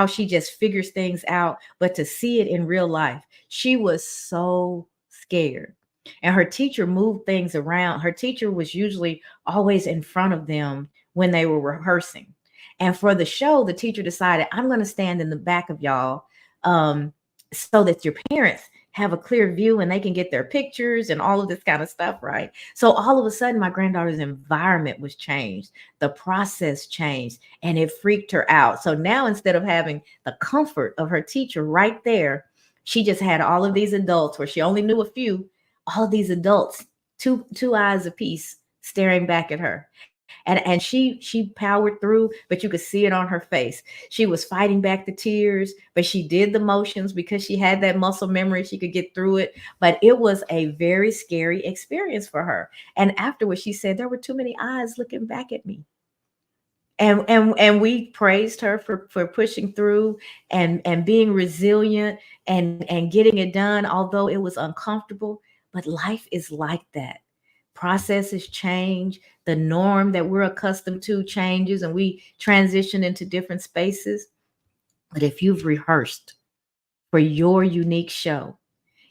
she just figures things out, but to see it in real life, she was so scared, and her teacher moved things around. Her teacher was usually always in front of them when they were rehearsing. And for the show, the teacher decided, I'm going to stand in the back of y'all, so that your parents have a clear view and they can get their pictures and all of this kind of stuff, right? So all of a sudden, my granddaughter's environment was changed. The process changed and it freaked her out. So now instead of having the comfort of her teacher right there, she just had all of these adults where she only knew a few, all of these adults, two eyes apiece, staring back at her. And she powered through, but you could see it on her face. She was fighting back the tears, but she did the motions because she had that muscle memory. She could get through it, but it was a very scary experience for her. And afterwards, she said there were too many eyes looking back at me. And we praised her for pushing through and being resilient and getting it done, although it was uncomfortable. But life is like that. Processes change, the norm that we're accustomed to changes, and we transition into different spaces. But if you've rehearsed for your unique show,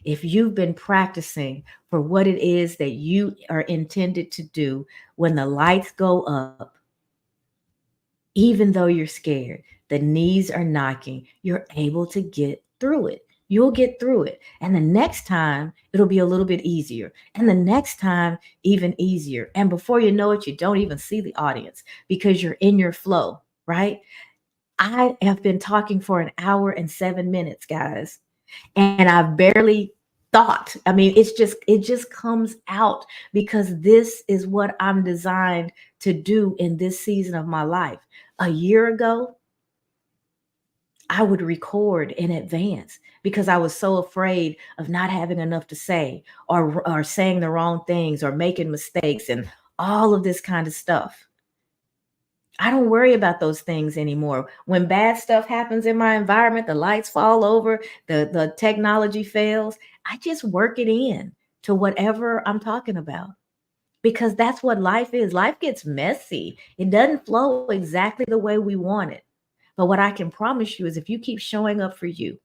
if you've been practicing for what it is that you are intended to do, when the lights go up, even though you're scared, the knees are knocking, you're able to get through it. You'll get through it. And the next time, it'll be a little bit easier. And the next time, even easier. And before you know it, you don't even see the audience because you're in your flow, right? I have been talking for an hour and 7 minutes, guys, and I've barely thought. I mean, it just comes out because this is what I'm designed to do in this season of my life. A year ago, I would record in advance because I was so afraid of not having enough to say or saying the wrong things or making mistakes and all of this kind of stuff. I don't worry about those things anymore. When bad stuff happens in my environment, the lights fall over, the technology fails, I just work it in to whatever I'm talking about because that's what life is. Life gets messy. It doesn't flow exactly the way we want it. But what I can promise you is if you keep showing up for you,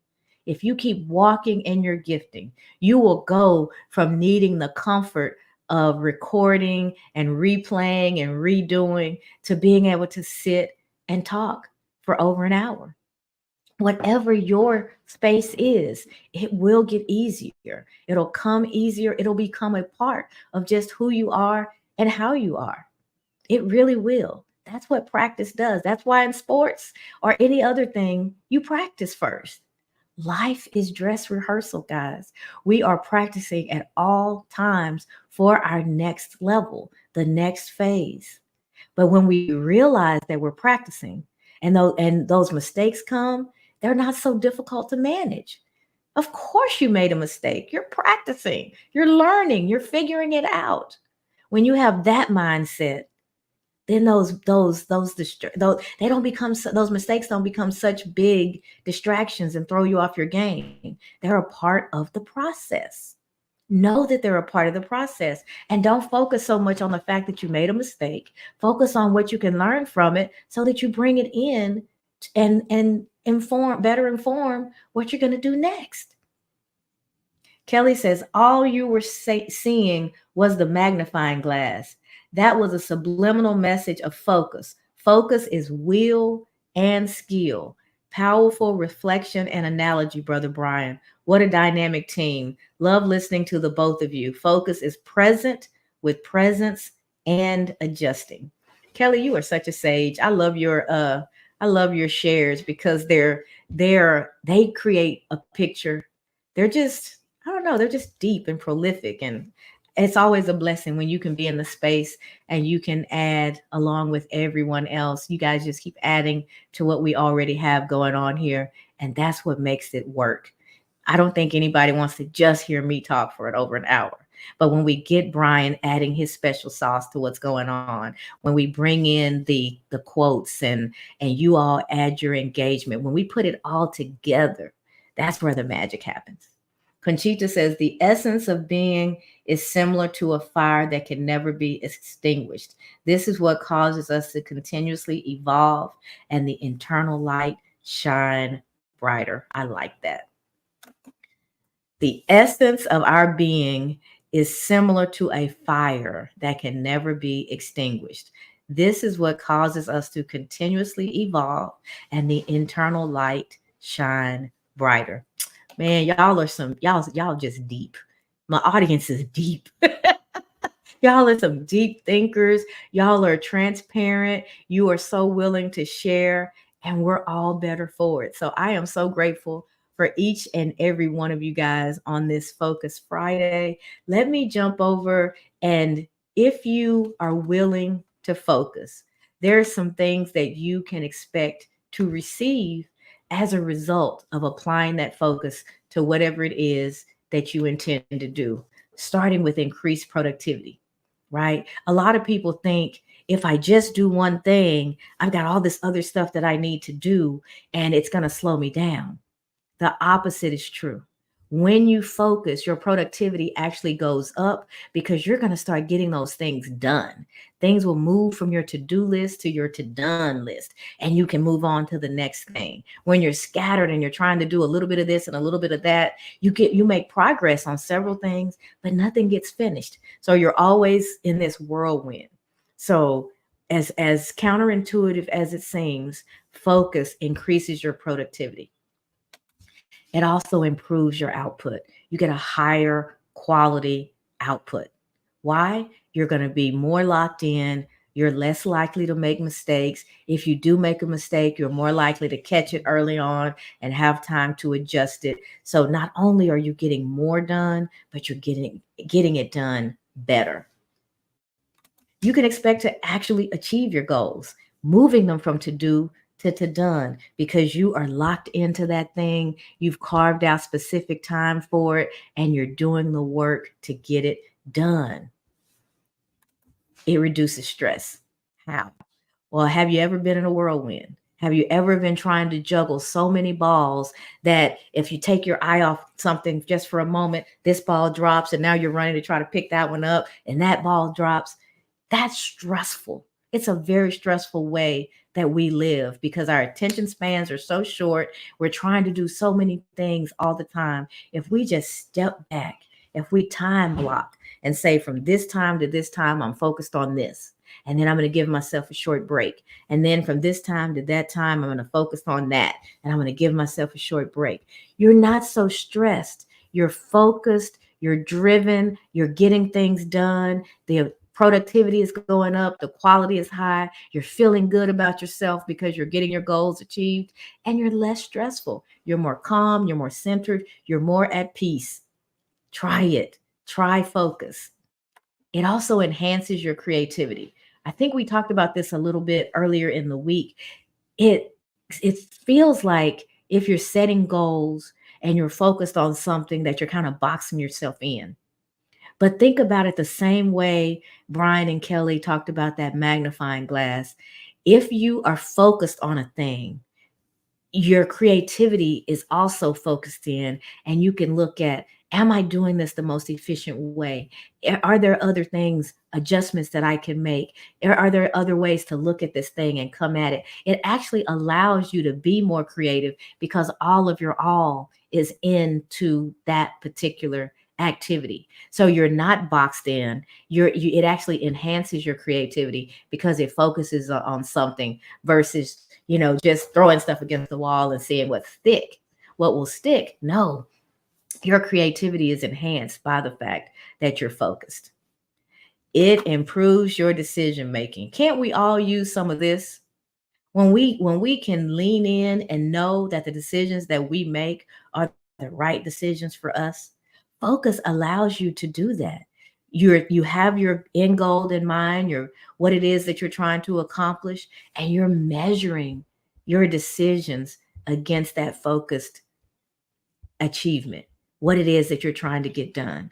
if you keep walking in your gifting, you will go from needing the comfort of recording and replaying and redoing to being able to sit and talk for over an hour. Whatever your space is, it will get easier. It'll come easier. It'll become a part of just who you are and how you are. It really will. That's what practice does. That's why in sports or any other thing, you practice first. Life is dress rehearsal, guys. We are practicing at all times for our next level, the next phase. But when we realize that we're practicing and those mistakes come, they're not so difficult to manage. Of course, you made a mistake. You're practicing, you're learning, you're figuring it out. When you have that mindset, then those they don't become those mistakes don't become such big distractions and throw you off your game. They're a part of the process. Know that they're a part of the process and don't focus so much on the fact that you made a mistake. Focus on what you can learn from it so that you bring it in and inform what you're going to do next. Kelly says all you were seeing was the magnifying glass. That was a subliminal message of focus. Focus is will and skill. Powerful reflection and analogy, Brother Brian. What a dynamic team. Love listening to the both of you. Focus is present with presence and adjusting. Kelly, you are such a sage. I love your shares because they create a picture. They're just, I don't know, they're just deep and prolific, and it's always a blessing when you can be in the space and you can add along with everyone else. You guys just keep adding to what we already have going on here, and that's what makes it work. I don't think anybody wants to just hear me talk for it over an hour. But when we get Brian adding his special sauce to what's going on, when we bring in the quotes and you all add your engagement, when we put it all together, that's where the magic happens. Conchita says the essence of being is similar to a fire that can never be extinguished. This is what causes us to continuously evolve and the internal light shine brighter. I like that. The essence of our being is similar to a fire that can never be extinguished. This is what causes us to continuously evolve and the internal light shine brighter. Man, y'all just deep. My audience is deep. Y'all are some deep thinkers. Y'all are transparent. You are so willing to share, and we're all better for it. So I am so grateful for each and every one of you guys on this Focus Friday. Let me jump over, and if you are willing to focus, there are some things that you can expect to receive as a result of applying that focus to whatever it is that you intend to do, starting with increased productivity, right? A lot of people think if I just do one thing, I've got all this other stuff that I need to do, and it's going to slow me down. The opposite is true. When you focus, your productivity actually goes up because you're going to start getting those things done. Things will move from your to-do list to your to-done list, and you can move on to the next thing. When you're scattered and you're trying to do a little bit of this and a little bit of that, you make progress on several things, but nothing gets finished. So you're always in this whirlwind. So as counterintuitive as it seems, focus increases your productivity. It also improves your output. You get a higher quality output. Why? You're going to be more locked in. You're less likely to make mistakes. If you do make a mistake, you're more likely to catch it early on and have time to adjust it. So not only are you getting more done, but you're getting it done better. You can expect to actually achieve your goals, moving them from to do to done, because you are locked into that thing. You've carved out specific time for it, and you're doing the work to get it done. It reduces stress. How? Well, have you ever been in a whirlwind? Have you ever been trying to juggle so many balls that if you take your eye off something just for a moment, this ball drops, and now you're running to try to pick that one up, and that ball drops? That's stressful. It's a very stressful way that we live because our attention spans are so short. We're trying to do so many things all the time. If we just step back, if we time block and say from this time to this time, I'm focused on this. And then I'm going to give myself a short break. And then from this time to that time, I'm going to focus on that. And I'm going to give myself a short break. You're not so stressed. You're focused. You're driven. You're getting things done. The productivity is going up. The quality is high. You're feeling good about yourself because you're getting your goals achieved, and you're less stressful. You're more calm. You're more centered. You're more at peace. Try it. Try focus. It also enhances your creativity. I think we talked about this a little bit earlier in the week. It feels like if you're setting goals and you're focused on something that you're kind of boxing yourself in. But think about it the same way Brian and Kelly talked about that magnifying glass. If you are focused on a thing, your creativity is also focused in, and you can look at, am I doing this the most efficient way? Are there other things, adjustments that I can make? Are there other ways to look at this thing and come at it? It actually allows you to be more creative because all of your all is into that particular activity. So you're not boxed in. It actually enhances your creativity because it focuses on something versus just throwing stuff against the wall and seeing what will stick. No, your creativity is enhanced by the fact that you're focused. It improves your decision making. Can't we all use some of this? When we can lean in and know that the decisions that we make are the right decisions for us, focus allows you to do that. You have your end goal in mind, your what it is that you're trying to accomplish, and you're measuring your decisions against that focused achievement. What it is that you're trying to get done.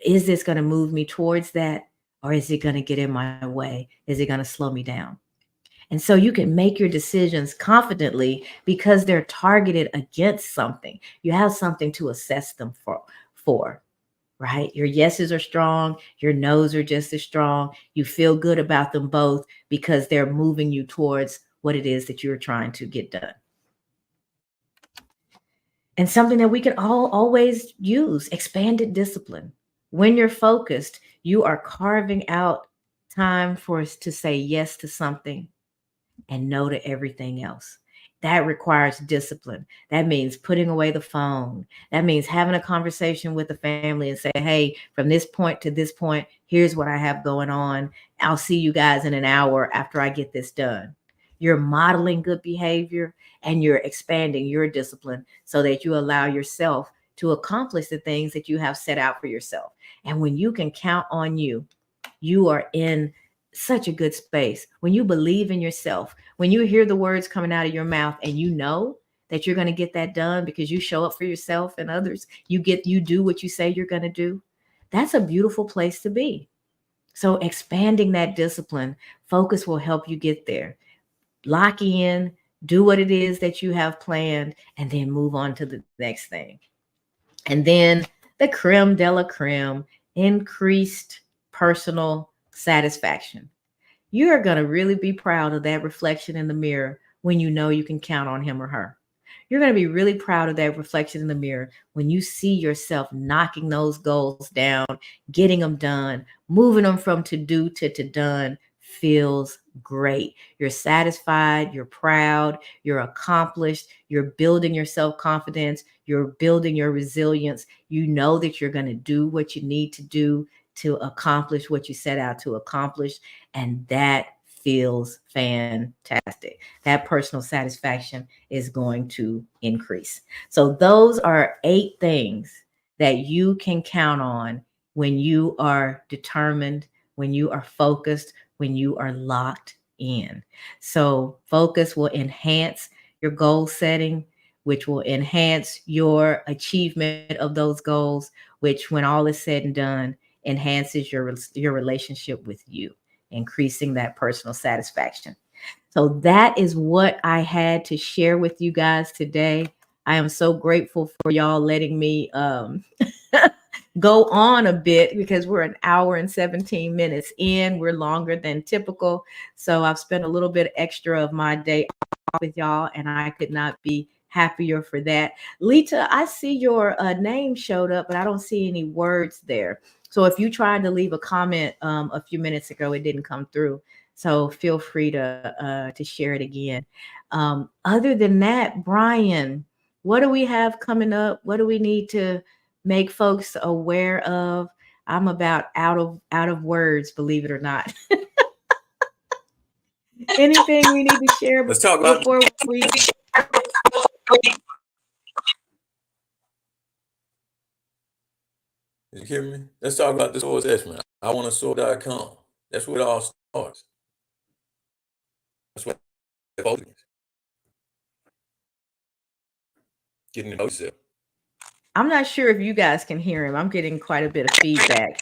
Is this going to move me towards that, or is it going to get in my way? Is it going to slow me down? And so you can make your decisions confidently because they're targeted against something. You have something to assess them for, right? Your yeses are strong, your nos are just as strong. You feel good about them both because they're moving you towards what it is that you're trying to get done. And something that we can all always use, expanded discipline. When you're focused, you are carving out time for us to say yes to something and no to everything else. That requires discipline. That means putting away the phone. That means having a conversation with the family and say, hey, from this point to this point, here's what I have going on. I'll see you guys in an hour after I get this done. You're modeling good behavior and you're expanding your discipline so that you allow yourself to accomplish the things that you have set out for yourself. And when you can count on you, you are in such a good space. When you believe in yourself, when you hear the words coming out of your mouth and you know that you're going to get that done because you show up for yourself and others, you do what you say you're going to do. That's a beautiful place to be. So expanding that discipline, focus will help you get there. Lock in, do what it is that you have planned, and then move on to the next thing. And then the creme de la creme, increased personal satisfaction. You are going to really be proud of that reflection in the mirror when you know you can count on him or her. You're going to be really proud of that reflection in the mirror when you see yourself knocking those goals down, getting them done, moving them from to do to done. Feels great. You're satisfied, you're proud, you're accomplished, you're building your self-confidence, you're building your resilience. You know that you're going to do what you need to do to accomplish what you set out to accomplish. And that feels fantastic. That personal satisfaction is going to increase. So those are 8 things that you can count on when you are determined, when you are focused, when you are locked in. So focus will enhance your goal setting, which will enhance your achievement of those goals, which when all is said and done, enhances your relationship with you, increasing that personal satisfaction. So that is what I had to share with you guys today. I am so grateful for y'all letting me go on a bit because we're an hour and 17 minutes in. We're longer than typical. So I've spent a little bit extra of my day with y'all, and I could not be happier for that. Lita, I see your name showed up, but I don't see any words there. So if you tried to leave a comment a few minutes ago, it didn't come through. So feel free to share it again. Other than that, Brian, what do we have coming up? What do we need to make folks aware of? I'm about out of words, believe it or not. Anything we need to share Let's talk about before we You hear me? Let's talk about the soul assessment. I want a soul.com. That's where it all starts. That's what the focus is. Getting to know yourself. I'm not sure if you guys can hear him. I'm getting quite a bit of feedback.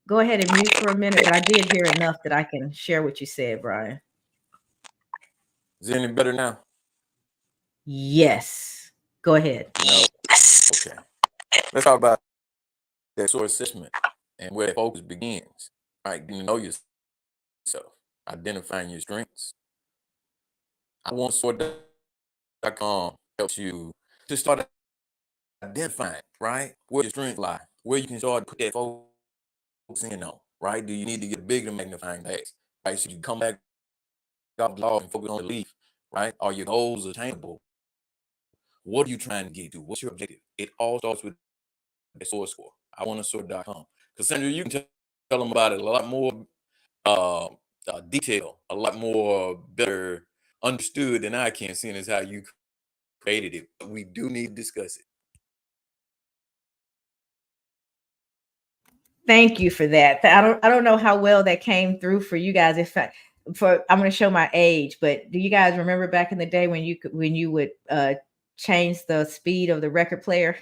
Go ahead and mute for a minute, but I did hear enough that I can share what you said, Brian. Is it any better now? Yes. Go ahead. No. Okay. Let's talk about that soul assessment and where the focus begins. All right, getting to know yourself, identifying your strengths. I want soul.com helps you to start identifying, right, where your strengths lie, where you can start to put that focus in on, right? Do you need to get a bigger magnifying glass, right? So you come back off the law and focus on belief, right? Are your goals attainable? What are you trying to get to? What's your objective? It all starts with the source score. I want to sort.com. Cassandra, you can tell them about it a lot more uh, detail, a lot more better understood than I can, seeing as how you created it. But we do need to discuss it. Thank you for that. I don't know how well that came through for you guys. I'm going to show my age, but do you guys remember back in the day when you would change the speed of the record player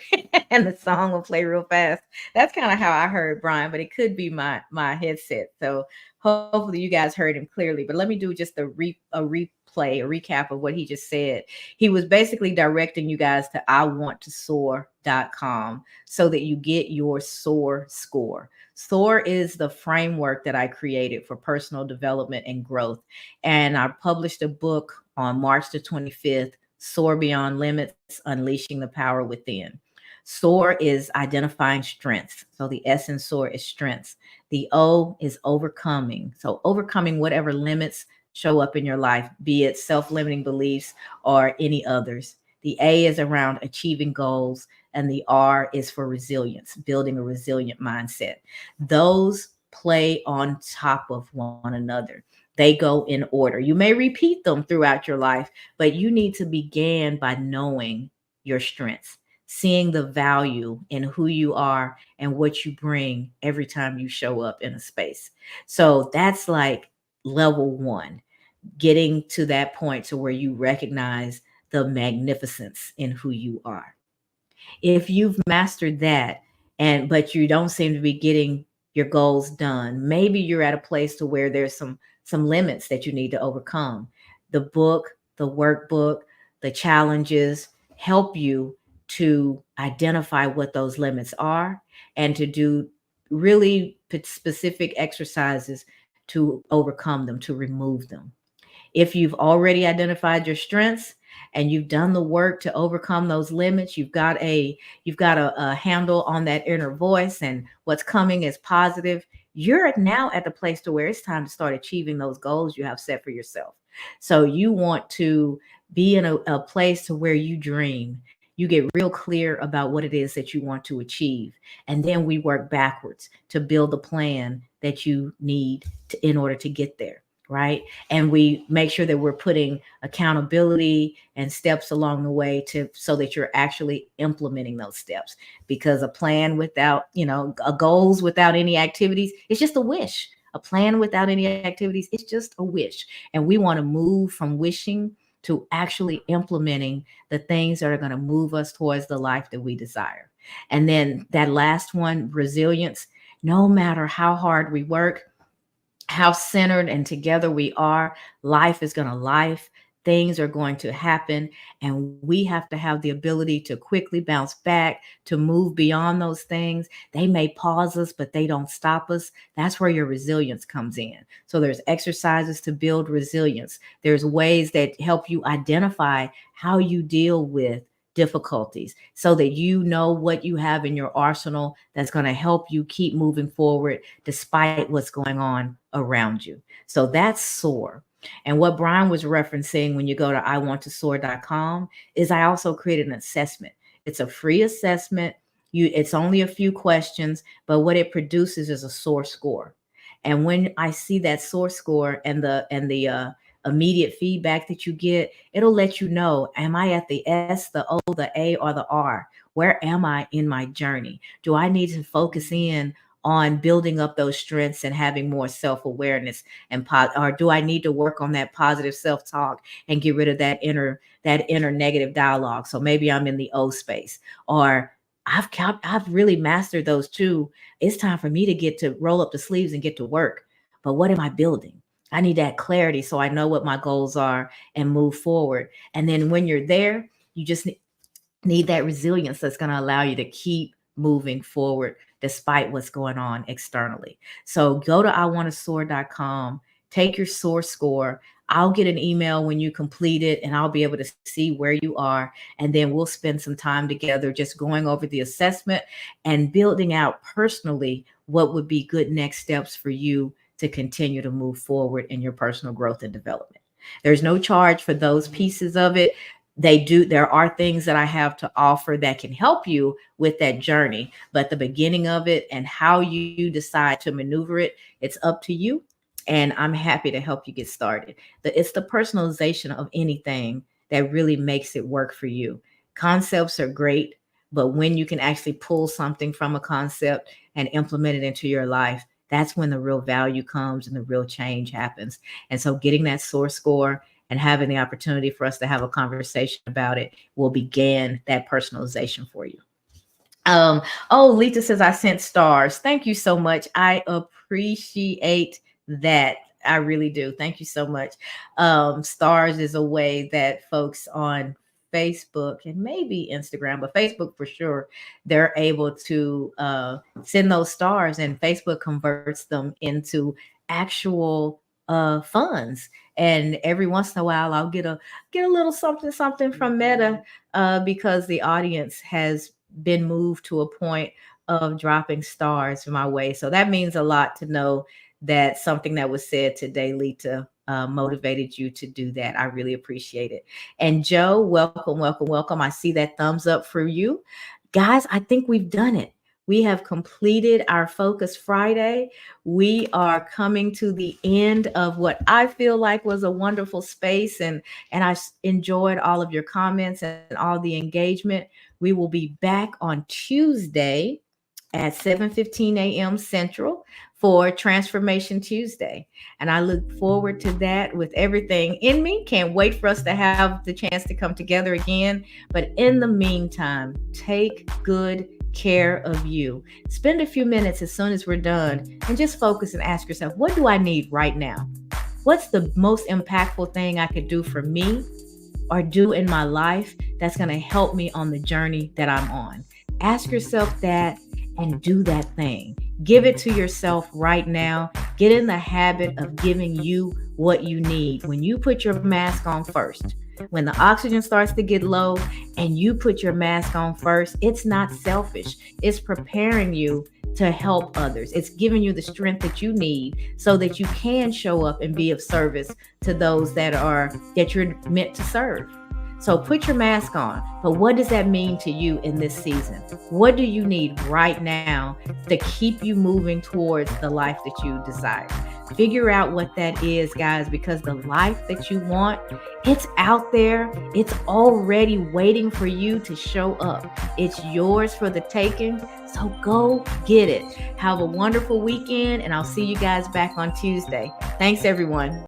and the song will play real fast? That's kind of how I heard Brian, but it could be my headset. So hopefully you guys heard him clearly. But let me do just a recap of what he just said. He was basically directing you guys to iwanttosoar.com so that you get your SOAR score. SOAR is the framework that I created for personal development and growth. And I published a book on March the 25th, SOAR Beyond Limits, Unleashing the Power Within. SOAR is identifying strengths. So the S in SOAR is strengths. The O is overcoming. So overcoming whatever limits show up in your life, be it self-limiting beliefs or any others. The A is around achieving goals, and the R is for resilience, building a resilient mindset. Those play on top of one another. They go in order. You may repeat them throughout your life, but you need to begin by knowing your strengths, seeing the value in who you are and what you bring every time you show up in a space. So that's like level one, getting to that point to where you recognize the magnificence in who you are. If you've mastered that, but you don't seem to be getting your goals done, maybe you're at a place to where there's some limits that you need to overcome. The book, the workbook, the challenges help you to identify what those limits are and to do really specific exercises to overcome them, to remove them. If you've already identified your strengths and you've done the work to overcome those limits, you've got a handle on that inner voice and what's coming is positive. You're now at the place to where it's time to start achieving those goals you have set for yourself. So you want to be in a place to where you dream. You get real clear about what it is that you want to achieve. And then we work backwards to build the plan that you need in order to get there, right? And we make sure that we're putting accountability and steps along the way so that you're actually implementing those steps, because a plan without, a goals without any activities, it's just a wish. A plan without any activities, it's just a wish. And we want to move from wishing to actually implementing the things that are going to move us towards the life that we desire. And then that last one, resilience. No matter how hard we work, how centered and together we are, life is going to life. Things are going to happen, and we have to have the ability to quickly bounce back, to move beyond those things. They may pause us, but they don't stop us. That's where your resilience comes in. So there's exercises to build resilience. There's ways that help you identify how you deal with difficulties so that you know what you have in your arsenal that's going to help you keep moving forward despite what's going on around you. So that's SOAR. And what Brian was referencing when you go to iwanttosoar.com is I also created an assessment. It's a free assessment. It's only a few questions, but what it produces is a SOAR score. And when I see that SOAR score and the immediate feedback that you get, it'll let you know, am I at the S, the O, the A, or the R? Where am I in my journey? Do I need to focus in on building up those strengths and having more self-awareness or do I need to work on that positive self-talk and get rid of that inner negative dialogue? So maybe I'm in the O space, or I've really mastered those two. It's time for me to get to roll up the sleeves and get to work. But what am I building? I need that clarity so I know what my goals are and move forward. And then when you're there, you just need that resilience that's going to allow you to keep moving forward despite what's going on externally. So go to iwanttosoar.com, take your SOAR score. I'll get an email when you complete it, and I'll be able to see where you are. And then we'll spend some time together just going over the assessment and building out personally what would be good next steps for you to continue to move forward in your personal growth and development. There's no charge for those pieces of it. There are things that I have to offer that can help you with that journey, but the beginning of it and how you decide to maneuver it, it's up to you. And I'm happy to help you get started. It's the personalization of anything that really makes it work for you. Concepts are great, but when you can actually pull something from a concept and implement it into your life, that's when the real value comes and the real change happens. And so getting that source score and having the opportunity for us to have a conversation about it will begin that personalization for you. Oh, Lita says I sent stars. Thank you so much. I appreciate that. I really do. Thank you so much. Stars is a way that folks on Facebook and maybe Instagram, but Facebook for sure, they're able to send those stars, and Facebook converts them into actual funds. And every once in a while, I'll get a little something from Meta because the audience has been moved to a point of dropping stars my way. So that means a lot to know that something that was said today, Lita, motivated you to do that. I really appreciate it. And Joe, welcome, welcome, welcome. I see that thumbs up for you. Guys, I think we've done it. We have completed our Focus Friday. We are coming to the end of what I feel like was a wonderful space, and I enjoyed all of your comments and all the engagement. We will be back on Tuesday at 7:15 a.m. Central for Transformation Tuesday. And I look forward to that with everything in me. Can't wait for us to have the chance to come together again. But in the meantime, take good care of you. Spend a few minutes as soon as we're done and just focus and ask yourself, what do I need right now? What's the most impactful thing I could do for me or do in my life that's going to help me on the journey that I'm on? Ask yourself that and do that thing. Give it to yourself right now. Get in the habit of giving you what you need. When you put your mask on first, when the oxygen starts to get low and you put your mask on first, it's not selfish. It's preparing you to help others. It's giving you the strength that you need so that you can show up and be of service to those that you're meant to serve. So put your mask on. But what does that mean to you in this season? What do you need right now to keep you moving towards the life that you desire? Figure out what that is, guys, because the life that you want, it's out there. It's already waiting for you to show up. It's yours for the taking. So go get it. Have a wonderful weekend, and I'll see you guys back on Tuesday. Thanks, everyone.